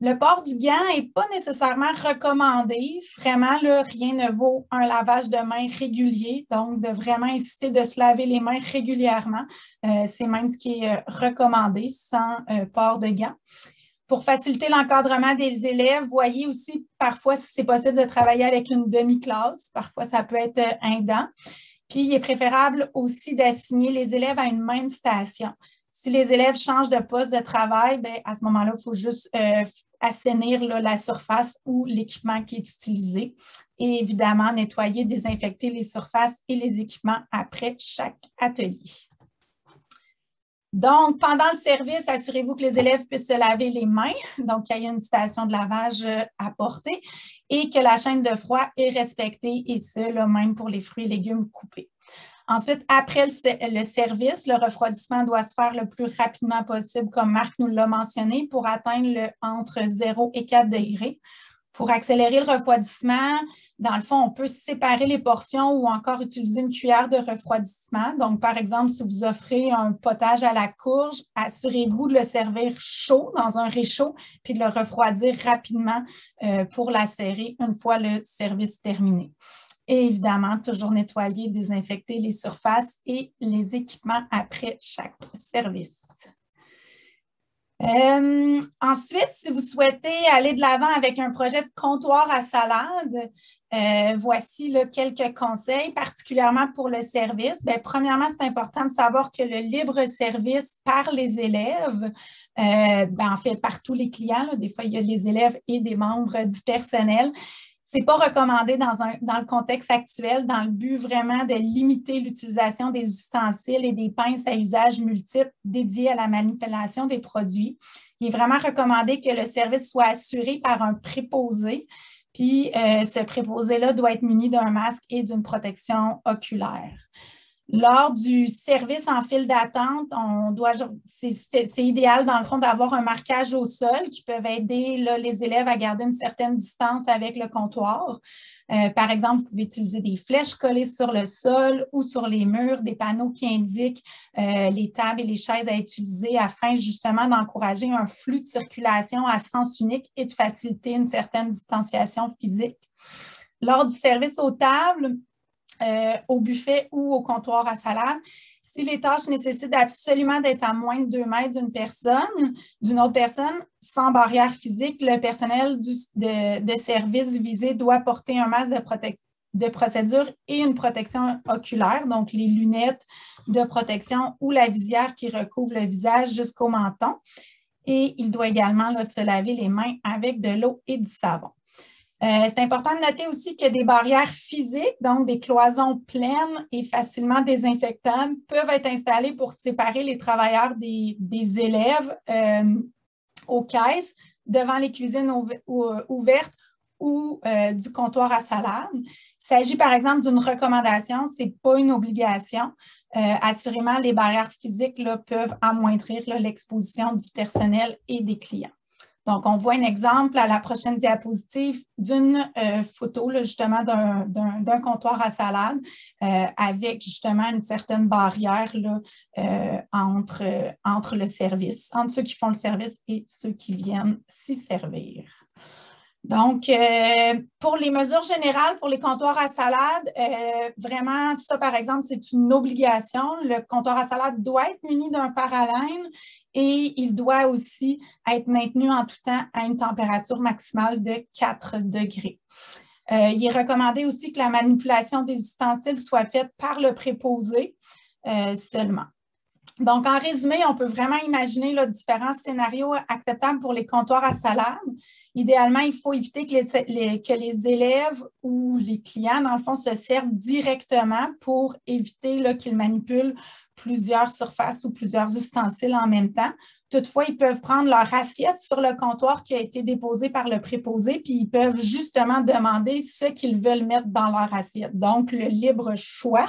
Le port du gant n'est pas nécessairement recommandé. Vraiment, rien ne vaut un lavage de mains régulier. Donc, de vraiment insister de se laver les mains régulièrement. C'est même ce qui est recommandé sans port de gants. Pour faciliter l'encadrement des élèves, voyez aussi parfois si c'est possible de travailler avec une demi-classe. Parfois, ça peut être aidant. Puis, il est préférable aussi d'assigner les élèves à une même station. Si les élèves changent de poste de travail, bien, à ce moment-là, il faut juste assainir la surface ou l'équipement qui est utilisé et évidemment nettoyer, désinfecter les surfaces et les équipements après chaque atelier. Donc, pendant le service, assurez-vous que les élèves puissent se laver les mains, donc qu'il y ait une station de lavage à portée et que la chaîne de froid est respectée et ce, même pour les fruits et légumes coupés. Ensuite, après le service, le refroidissement doit se faire le plus rapidement possible, comme Marc nous l'a mentionné, pour atteindre entre 0 et 4 degrés. Pour accélérer le refroidissement, dans le fond, on peut séparer les portions ou encore utiliser une cuillère de refroidissement. Donc, par exemple, si vous offrez un potage à la courge, assurez-vous de le servir chaud dans un réchaud puis de le refroidir rapidement pour l'acérer une fois le service terminé. Et évidemment, toujours nettoyer, désinfecter les surfaces et les équipements après chaque service. Ensuite, si vous souhaitez aller de l'avant avec un projet de comptoir à salade, voici quelques conseils, particulièrement pour le service. Bien, premièrement, c'est important de savoir que le libre service par les élèves, en fait, par tous les clients, des fois, il y a les élèves et des membres du personnel. Ce n'est pas recommandé dans le contexte actuel, dans le but vraiment de limiter l'utilisation des ustensiles et des pinces à usage multiple dédiés à la manipulation des produits. Il est vraiment recommandé que le service soit assuré par un préposé, puis ce préposé-là doit être muni d'un masque et d'une protection oculaire. Lors du service en file d'attente, c'est idéal, dans le fond, d'avoir un marquage au sol qui peut aider les élèves à garder une certaine distance avec le comptoir. Par exemple, vous pouvez utiliser des flèches collées sur le sol ou sur les murs, des panneaux qui indiquent les tables et les chaises à utiliser afin justement d'encourager un flux de circulation à sens unique et de faciliter une certaine distanciation physique. Lors du service aux tables, au buffet ou au comptoir à salade, Si les tâches nécessitent absolument d'être à moins de 2 mètres d'une autre personne, sans barrière physique, le personnel de service visé doit porter un masque de procédure et une protection oculaire, donc les lunettes de protection ou la visière qui recouvre le visage jusqu'au menton. Et il doit également là, se laver les mains avec de l'eau et du savon. C'est important de noter aussi que des barrières physiques, donc des cloisons pleines et facilement désinfectables, peuvent être installées pour séparer les travailleurs des élèves aux caisses, devant les cuisines ouvertes ou du comptoir à salade. Il s'agit par exemple d'une recommandation, ce n'est pas une obligation. Assurément, les barrières physiques là, peuvent amoindrir l'exposition du personnel et des clients. Donc, on voit un exemple à la prochaine diapositive d'une photo là, justement d'un comptoir à salade avec justement une certaine barrière là, entre le service, entre ceux qui font le service et ceux qui viennent s'y servir. Donc, pour les mesures générales, pour les comptoirs à salade, vraiment, ça, par exemple, c'est une obligation. Le comptoir à salade doit être muni d'un paralène et il doit aussi être maintenu en tout temps à une température maximale de 4 degrés. Il est recommandé aussi que la manipulation des ustensiles soit faite par le préposé seulement. Donc, en résumé, on peut vraiment imaginer là, différents scénarios acceptables pour les comptoirs à salade. Idéalement, il faut éviter que les élèves ou les clients, dans le fond, se servent directement pour éviter qu'ils manipulent plusieurs surfaces ou plusieurs ustensiles en même temps. Toutefois, ils peuvent prendre leur assiette sur le comptoir qui a été déposé par le préposé, puis ils peuvent justement demander ce qu'ils veulent mettre dans leur assiette. Donc, le libre choix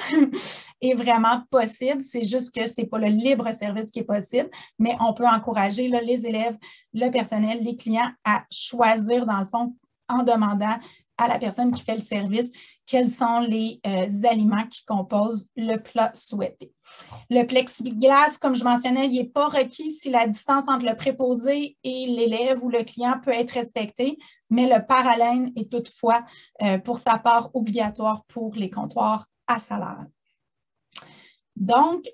est vraiment possible. C'est juste que ce n'est pas le libre service qui est possible, mais on peut encourager là, les élèves, le personnel, les clients à choisir, dans le fond, en demandant à la personne qui fait le service quels sont les aliments qui composent le plat souhaité. Le plexiglas, comme je mentionnais, il n'est pas requis si la distance entre le préposé et l'élève ou le client peut être respectée, mais le paralène est toutefois, pour sa part, obligatoire pour les comptoirs à salade. Donc,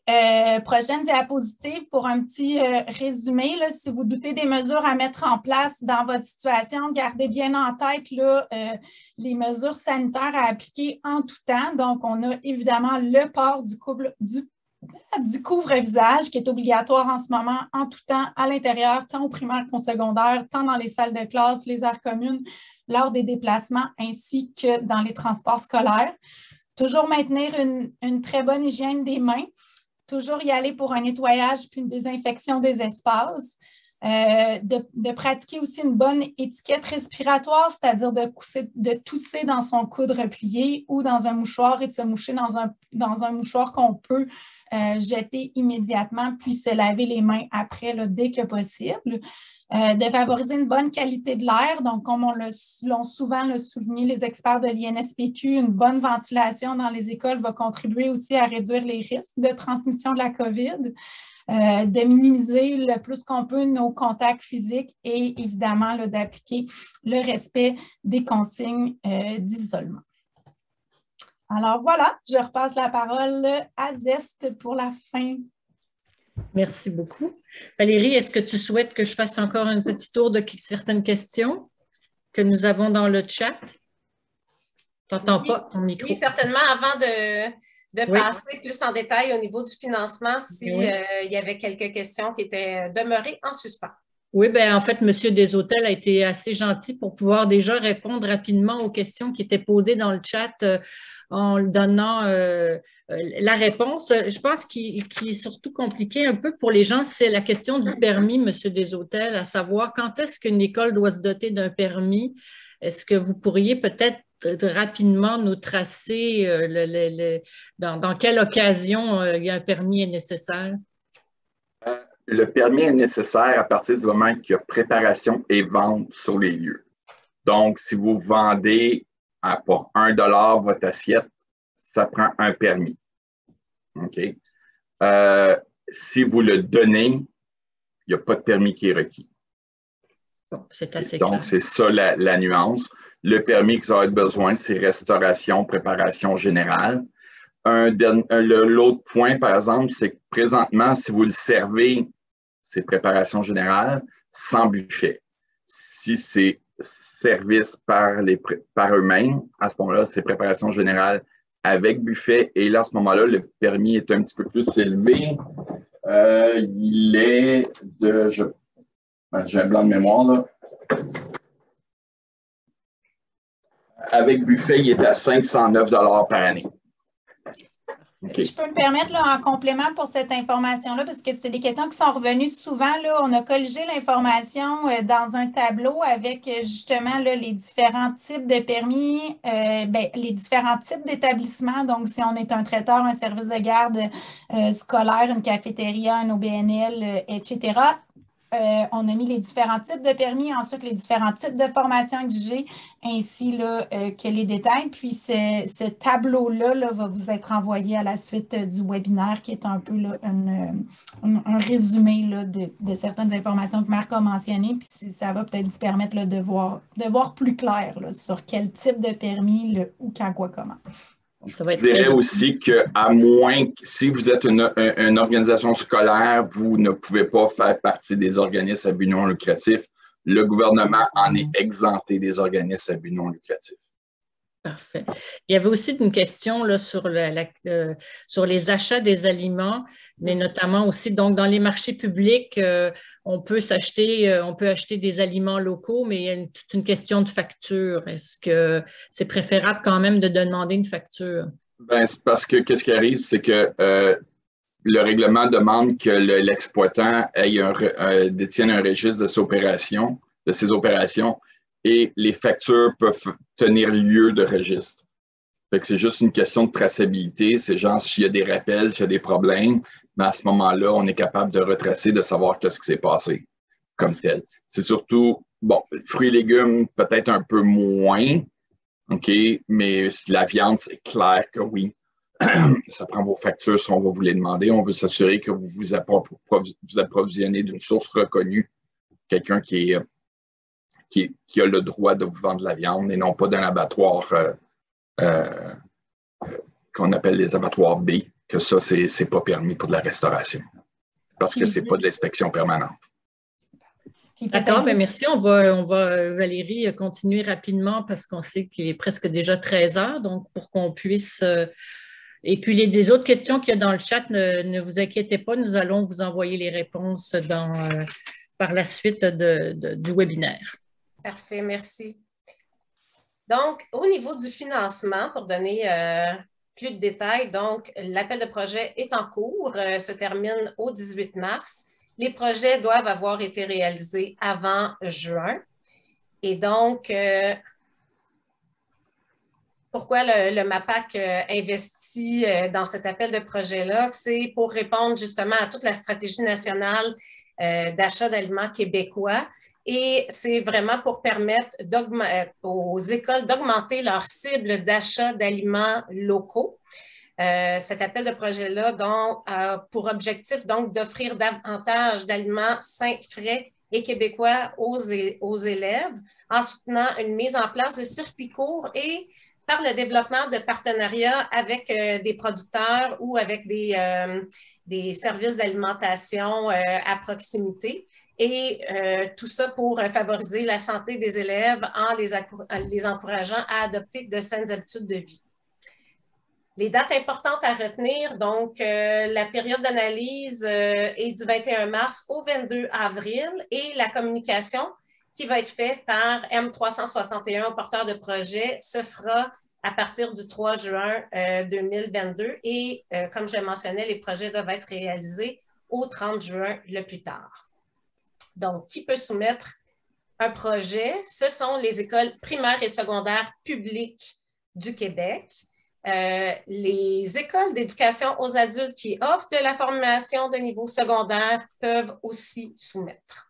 prochaine diapositive pour un petit résumé. Là, si vous doutez des mesures à mettre en place dans votre situation, gardez bien en tête là, les mesures sanitaires à appliquer en tout temps. Donc, on a évidemment le port du couvre-visage qui est obligatoire en ce moment en tout temps à l'intérieur, tant au primaire qu'au secondaire, tant dans les salles de classe, les aires communes, lors des déplacements ainsi que dans les transports scolaires. Toujours maintenir une très bonne hygiène des mains, toujours y aller pour un nettoyage puis une désinfection des espaces, de pratiquer aussi une bonne étiquette respiratoire, c'est-à-dire de tousser dans son coude replié ou dans un mouchoir et de se moucher dans un mouchoir qu'on peut jeter immédiatement puis se laver les mains après là, dès que possible. De favoriser une bonne qualité de l'air. Donc, comme l'ont souvent souligné les experts de l'INSPQ, une bonne ventilation dans les écoles va contribuer aussi à réduire les risques de transmission de la COVID, de minimiser le plus qu'on peut nos contacts physiques et évidemment d'appliquer le respect des consignes d'isolement. Alors voilà, je repasse la parole à Zest pour la fin. Merci beaucoup. Valérie, est-ce que tu souhaites que je fasse encore un petit tour de certaines questions que nous avons dans le chat? Tu n'entends pas ton micro? Oui, certainement. Avant de passer plus en détail au niveau du financement, s'il y avait quelques questions qui étaient demeurées en suspens. Oui, bien, en fait, M. Deshôtels a été assez gentil pour pouvoir déjà répondre rapidement aux questions qui étaient posées dans le chat en donnant la réponse. Je pense qu'il est surtout compliqué un peu pour les gens, c'est la question du permis, M. Deshôtels, à savoir quand est-ce qu'une école doit se doter d'un permis. Est-ce que vous pourriez peut-être rapidement nous tracer dans quelle occasion un permis est nécessaire? Le permis est nécessaire à partir du moment qu'il y a préparation et vente sur les lieux. Donc, si vous vendez pour 1 $ votre assiette, ça prend un permis. OK? Si vous le donnez, il n'y a pas de permis qui est requis. Bon, c'est assez clair. Donc, c'est ça la nuance. Le permis que vous avez besoin, c'est restauration, préparation générale. L'autre point, par exemple, c'est que présentement, si vous le servez, c'est préparation générale sans buffet. Si c'est service par eux-mêmes, à ce moment-là, c'est préparation générale avec buffet. Et là, à ce moment-là, le permis est un petit peu plus élevé. Il est de... J'ai un blanc de mémoire, là. Avec buffet, il est à 509 $ par année. Okay. Si je peux me permettre, là, en complément pour cette information-là, parce que c'est des questions qui sont revenues souvent, là, on a colligé l'information dans un tableau avec justement là, les différents types de permis, les différents types d'établissements. Donc, si on est un traiteur, un service de garde scolaire, une cafétéria, un OBNL, etc., on a mis les différents types de permis, ensuite les différents types de formations exigées, ainsi là, que les détails. Puis ce tableau-là là, va vous être envoyé à la suite du webinaire, qui est un peu là, un résumé là, de certaines informations que Marc a mentionnées. Puis ça va peut-être vous permettre là, de voir plus clair là, sur quel type de permis, le où, quand, quoi, comment. Je dirais aussi qu'à moins, si vous êtes une organisation scolaire, vous ne pouvez pas faire partie des organismes à but non lucratif. Le gouvernement en est exempté des organismes à but non lucratif. Parfait. Il y avait aussi une question là, sur les achats des aliments, mais notamment aussi donc, dans les marchés publics, on peut acheter des aliments locaux, mais il y a toute une question de facture. Est-ce que c'est préférable quand même de demander une facture? Ben, c'est parce que qu'est-ce qui arrive, c'est que le règlement demande que l'exploitant détienne un registre de ses opérations. Et les factures peuvent tenir lieu de registre. Fait que c'est juste une question de traçabilité. C'est genre s'il y a des rappels, s'il y a des problèmes, mais à ce moment-là, on est capable de retracer, de savoir qu'est-ce qui s'est passé comme tel. C'est surtout, bon, fruits et légumes, peut-être un peu moins, OK, mais la viande, c'est clair que oui. Ça prend vos factures si on va vous les demander. On veut s'assurer que vous approvisionnez d'une source reconnue, quelqu'un qui a le droit de vous vendre de la viande et non pas d'un abattoir qu'on appelle les abattoirs B, que ça, c'est pas permis pour de la restauration parce que c'est pas de l'inspection permanente. D'accord, bien merci. On va, Valérie, continuer rapidement parce qu'on sait qu'il est presque déjà 13 heures, donc pour qu'on puisse... et puis, les autres questions qu'il y a dans le chat, ne vous inquiétez pas, nous allons vous envoyer les réponses par la suite du webinaire. Parfait, merci. Donc, au niveau du financement, pour donner plus de détails, donc l'appel de projet est en cours, se termine au 18 mars. Les projets doivent avoir été réalisés avant juin. Et donc, pourquoi le MAPAC investit dans cet appel de projet-là? C'est pour répondre justement à toute la stratégie nationale d'achat d'aliments québécois. Et c'est vraiment pour permettre aux écoles d'augmenter leur cible d'achat d'aliments locaux. Cet appel de projet-là a pour objectif donc d'offrir davantage d'aliments sains, frais et québécois aux élèves en soutenant une mise en place de circuits courts et par le développement de partenariats avec des producteurs ou avec des services d'alimentation à proximité. Et tout ça pour favoriser la santé des élèves en les encourageant à adopter de saines habitudes de vie. Les dates importantes à retenir, donc la période d'analyse est du 21 mars au 22 avril et la communication qui va être faite par M361, porteur de projet, se fera à partir du 3 juin 2022 et comme je le mentionnais, les projets doivent être réalisés au 30 juin le plus tard. Donc, qui peut soumettre un projet? Ce sont les écoles primaires et secondaires publiques du Québec. Les écoles d'éducation aux adultes qui offrent de la formation de niveau secondaire peuvent aussi soumettre.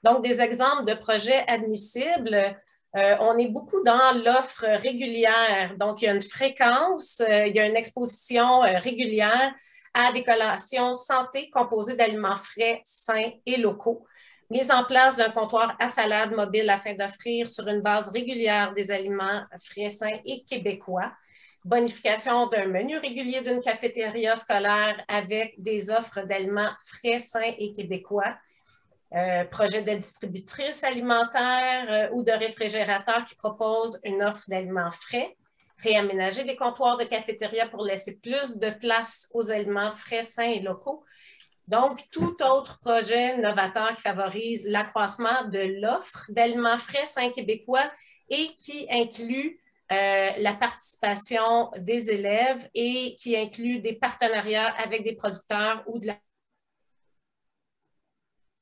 Donc, des exemples de projets admissibles. On est beaucoup dans l'offre régulière. Donc, il y a une fréquence, il y a une exposition régulière à des collations santé composées d'aliments frais, sains et locaux. Mise en place d'un comptoir à salade mobile afin d'offrir sur une base régulière des aliments frais, sains et québécois. bonification d'un menu régulier d'une cafétéria scolaire avec des offres d'aliments frais, sains et québécois, projet de distributrice alimentaire ou de réfrigérateur qui propose une offre d'aliments frais, réaménager des comptoirs de cafétéria pour laisser plus de place aux aliments frais, sains et locaux. Donc, tout autre projet novateur qui favorise l'accroissement de l'offre d'aliments frais, sains québécois et qui inclut la participation des élèves et qui inclut des partenariats avec des producteurs ou de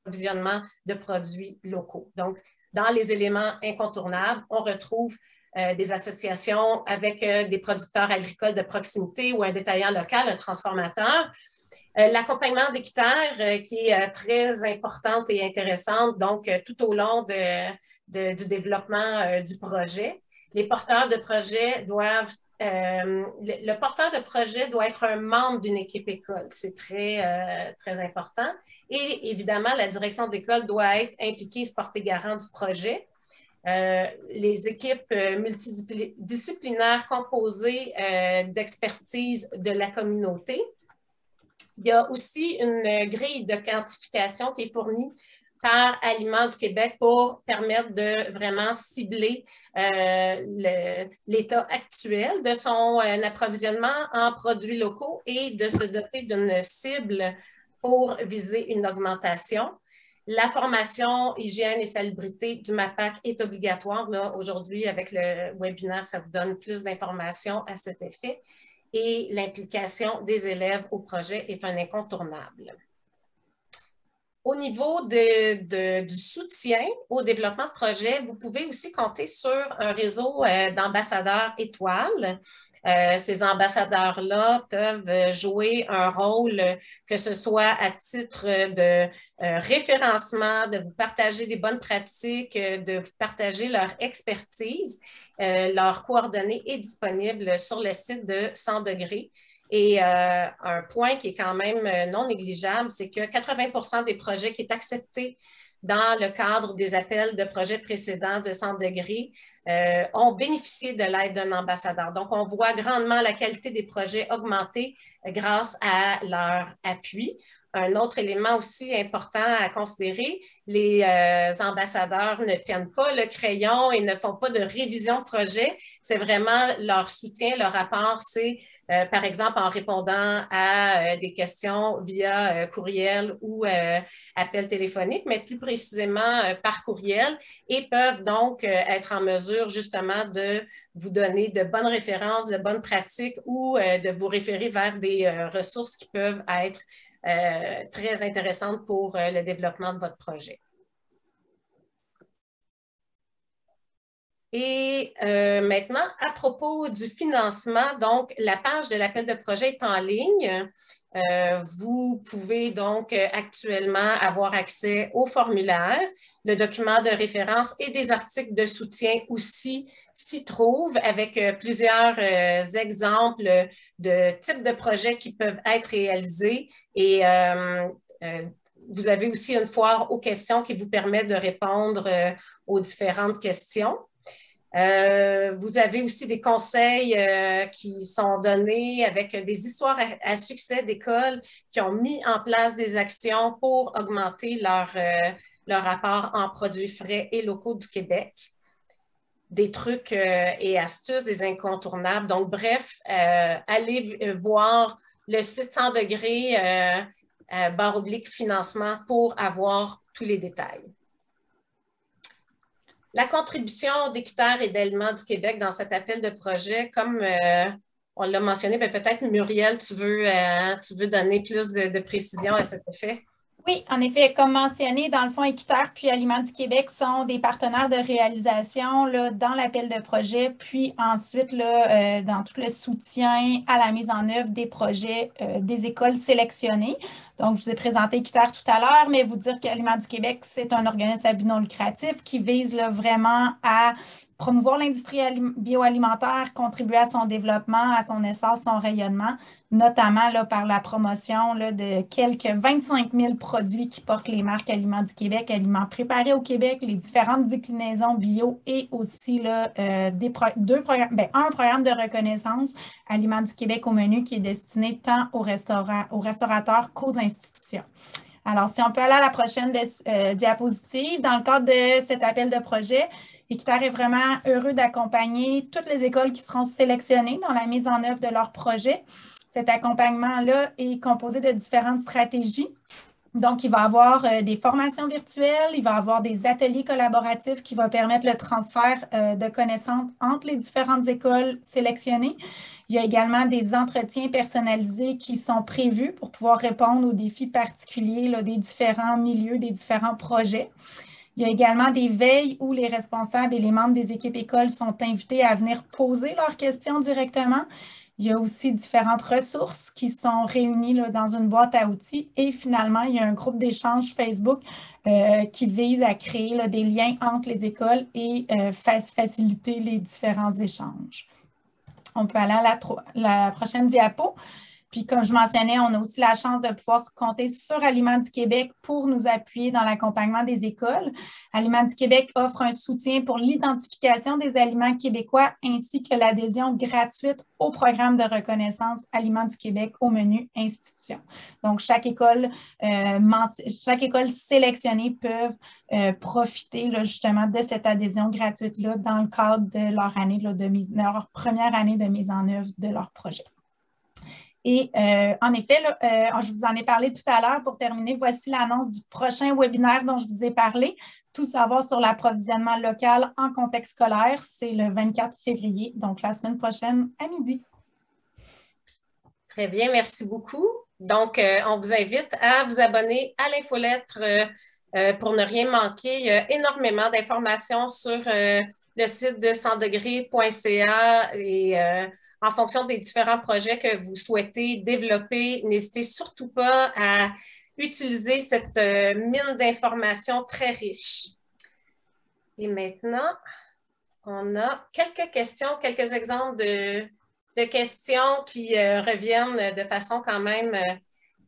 l'approvisionnement de produits locaux. Donc, dans les éléments incontournables, on retrouve des associations avec des producteurs agricoles de proximité ou un détaillant local, un transformateur. L'accompagnement d'équitaire qui est très importante et intéressante, donc tout au long du développement du projet. Les porteurs de projet doivent, le porteur de projet doit être un membre d'une équipe école, c'est très important. Et évidemment, la direction d'école doit être impliquée et se porter garant du projet. Les équipes multidisciplinaires composées d'expertise de la communauté. Il y a aussi une grille de quantification qui est fournie par Aliments du Québec pour permettre de vraiment cibler l'état actuel de son approvisionnement en produits locaux et de se doter d'une cible pour viser une augmentation. La formation hygiène et salubrité du MAPAC est obligatoire. Aujourd'hui, avec le webinaire, ça vous donne plus d'informations à cet effet. Et l'implication des élèves au projet est un incontournable. Au niveau du soutien au développement de projet, vous pouvez aussi compter sur un réseau d'ambassadeurs étoiles. Ces ambassadeurs-là peuvent jouer un rôle, que ce soit à titre de référencement, de vous partager des bonnes pratiques, de vous partager leur expertise. Leurs coordonnées est disponible sur le site de 100 degrés. Et un point qui est quand même non négligeable, c'est que 80% des projets qui sont acceptés dans le cadre des appels de projets précédents de 100 degrés ont bénéficié de l'aide d'un ambassadeur. Donc, on voit grandement la qualité des projets augmenter grâce à leur appui. Un autre élément aussi important à considérer, les ambassadeurs ne tiennent pas le crayon et ne font pas de révision de projet. C'est vraiment leur soutien, leur apport, c'est par exemple en répondant à des questions via courriel ou appel téléphonique, mais plus précisément par courriel et peuvent donc être en mesure justement de vous donner de bonnes références, de bonnes pratiques ou de vous référer vers des ressources qui peuvent être très intéressante pour le développement de votre projet. Et maintenant, à propos du financement, donc la page de l'appel de projet est en ligne. Vous pouvez donc actuellement avoir accès au formulaire. Le document de référence et des articles de soutien aussi s'y trouvent avec plusieurs exemples de types de projets qui peuvent être réalisés. Et vous avez aussi une foire aux questions qui vous permet de répondre aux différentes questions. Vous avez aussi des conseils qui sont donnés avec des histoires à succès d'écoles qui ont mis en place des actions pour augmenter leur apport en produits frais et locaux du Québec. Des trucs et astuces, des incontournables. Donc, bref, allez voir le site 100 degrés / financement pour avoir tous les détails. La contribution d'Équiterre et d'Aliments du Québec dans cet appel de projet, comme on l'a mentionné, peut-être Muriel, tu veux donner plus de précision à cet effet? Oui, en effet, comme mentionné, dans le fond, Équiterre puis Aliments du Québec sont des partenaires de réalisation là, dans l'appel de projet, puis ensuite là, dans tout le soutien à la mise en œuvre des projets des écoles sélectionnées. Donc, je vous ai présenté Équiterre tout à l'heure, mais vous dire qu'Aliments du Québec, c'est un organisme à but non lucratif qui vise là, vraiment à promouvoir l'industrie bioalimentaire, contribuer à son développement, à son essor, son rayonnement, notamment là, par la promotion là, de quelques 25 000 produits qui portent les marques Aliments du Québec, Aliments préparés au Québec, les différentes déclinaisons bio et aussi là, un programme de reconnaissance Aliments du Québec au menu qui est destiné tant aux restaurateurs qu'aux institutions. Alors, si on peut aller à la prochaine diapositive, dans le cadre de cet appel de projet, Équiterre est vraiment heureux d'accompagner toutes les écoles qui seront sélectionnées dans la mise en œuvre de leur projet. Cet accompagnement-là est composé de différentes stratégies. Donc, il va y avoir des formations virtuelles, il va y avoir des ateliers collaboratifs qui vont permettre le transfert de connaissances entre les différentes écoles sélectionnées. Il y a également des entretiens personnalisés qui sont prévus pour pouvoir répondre aux défis particuliers là, des différents milieux, des différents projets. Il y a également des veilles où les responsables et les membres des équipes écoles sont invités à venir poser leurs questions directement. Il y a aussi différentes ressources qui sont réunies là, dans une boîte à outils. Et finalement, il y a un groupe d'échange Facebook qui vise à créer là, des liens entre les écoles et faciliter les différents échanges. On peut aller à la prochaine diapo. Puis, comme je mentionnais, on a aussi la chance de pouvoir compter sur Aliments du Québec pour nous appuyer dans l'accompagnement des écoles. Aliments du Québec offre un soutien pour l'identification des aliments québécois ainsi que l'adhésion gratuite au programme de reconnaissance Aliments du Québec au menu institution. Donc, chaque école sélectionnée peut profiter là, justement de cette adhésion gratuite-là dans le cadre de leur année là, leur première année de mise en œuvre de leur projet. Et en effet, là, je vous en ai parlé tout à l'heure. Pour terminer, voici l'annonce du prochain webinaire dont je vous ai parlé. Tout savoir sur l'approvisionnement local en contexte scolaire. C'est le 24 février, donc la semaine prochaine à midi. Très bien, merci beaucoup. Donc, on vous invite à vous abonner à l'infolettre pour ne rien manquer. Il y a énormément d'informations sur le site de 100degrés.ca et en fonction des différents projets que vous souhaitez développer, n'hésitez surtout pas à utiliser cette mine d'informations très riche. Et maintenant, on a quelques questions, quelques exemples de questions qui reviennent de façon quand même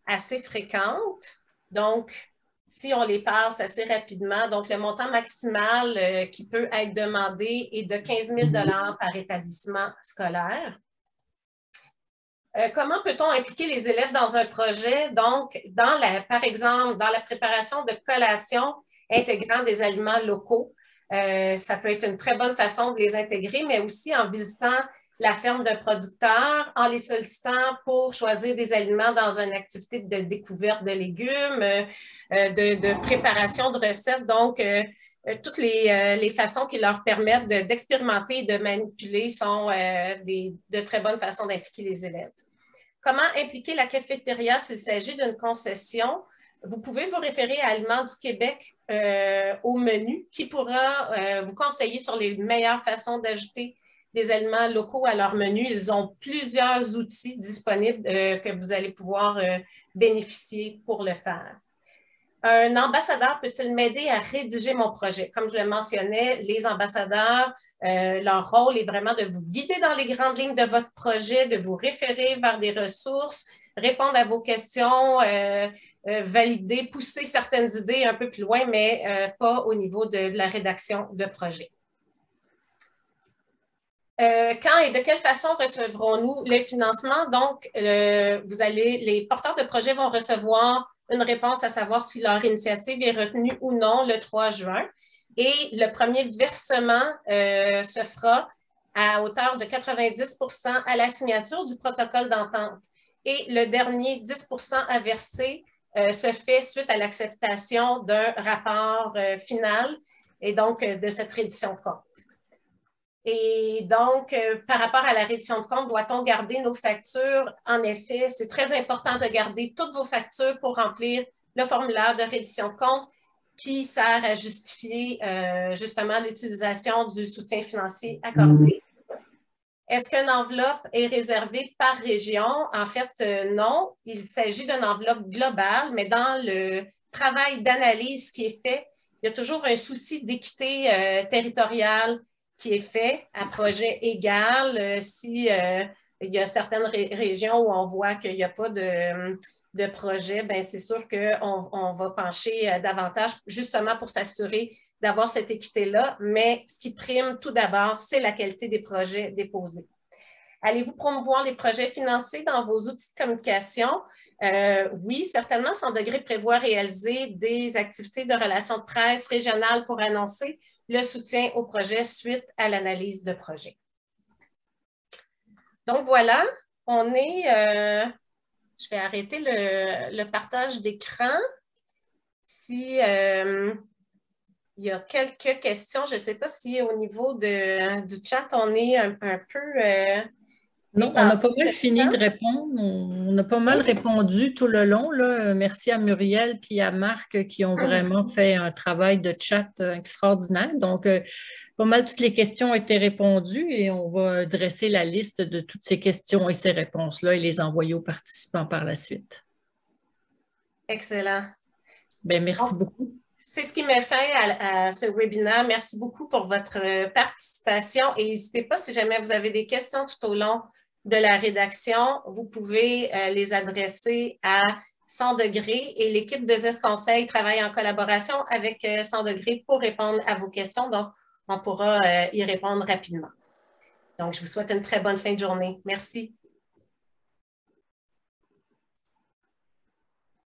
assez fréquente. Donc, si on les passe assez rapidement, donc le montant maximal qui peut être demandé est de 15 000 $ par établissement scolaire. Comment peut-on impliquer les élèves dans un projet? Donc, par exemple, dans la préparation de collations intégrant des aliments locaux, ça peut être une très bonne façon de les intégrer, mais aussi en visitant la ferme d'un producteur, en les sollicitant pour choisir des aliments dans une activité de découverte de légumes, de préparation de recettes. Donc, toutes les façons qui leur permettent d'expérimenter et de manipuler sont de très bonnes façons d'impliquer les élèves. Comment impliquer la cafétéria s'il s'agit d'une concession? Vous pouvez vous référer à Aliments du Québec au menu qui pourra vous conseiller sur les meilleures façons d'ajouter des aliments locaux à leur menu. Ils ont plusieurs outils disponibles que vous allez pouvoir bénéficier pour le faire. Un ambassadeur peut-il m'aider à rédiger mon projet? Comme je le mentionnais, les ambassadeurs, leur rôle est vraiment de vous guider dans les grandes lignes de votre projet, de vous référer vers des ressources, répondre à vos questions, valider, pousser certaines idées un peu plus loin, mais pas au niveau de la rédaction de projet. Quand et de quelle façon recevrons-nous le financement? Donc, les porteurs de projet vont recevoir une réponse à savoir si leur initiative est retenue ou non le 3 juin. Et le premier versement se fera à hauteur de 90 % à la signature du protocole d'entente. Et le dernier 10 % à verser se fait suite à l'acceptation d'un rapport final et donc de cette reddition de compte. Et donc, par rapport à la reddition de compte, doit-on garder nos factures? En effet, c'est très important de garder toutes vos factures pour remplir le formulaire de reddition de compte qui sert à justifier justement l'utilisation du soutien financier accordé. Est-ce qu'une enveloppe est réservée par région? En fait, non. Il s'agit d'une enveloppe globale, mais dans le travail d'analyse qui est fait, il y a toujours un souci d'équité territoriale qui est fait à projet égal. Si il y a certaines régions où on voit qu'il n'y a pas de projet, bien, c'est sûr qu'on va pencher davantage justement pour s'assurer d'avoir cette équité-là. Mais ce qui prime tout d'abord, c'est la qualité des projets déposés. Allez-vous promouvoir les projets financés dans vos outils de communication? Oui, certainement, Centre de Gré prévoit réaliser des activités de relations de presse régionales pour annoncer le soutien au projet suite à l'analyse de projet. Donc voilà, on est... je vais arrêter le partage d'écran. Si il y a quelques questions, je ne sais pas si au niveau du chat, on est un peu... Non, on a pas mal fini de répondre. On a pas mal répondu tout le long, là. Merci à Muriel et à Marc qui ont vraiment fait un travail de chat extraordinaire. Donc, pas mal toutes les questions ont été répondues et on va dresser la liste de toutes ces questions et ces réponses-là et les envoyer aux participants par la suite. Excellent. Bien, merci beaucoup. C'est ce qui met fin à ce webinaire. Merci beaucoup pour votre participation et n'hésitez pas, si jamais vous avez des questions tout au long de la rédaction, vous pouvez les adresser à 100 degrés et l'équipe de Zest Conseil travaille en collaboration avec 100 degrés pour répondre à vos questions. Donc, on pourra y répondre rapidement. Donc, je vous souhaite une très bonne fin de journée. Merci.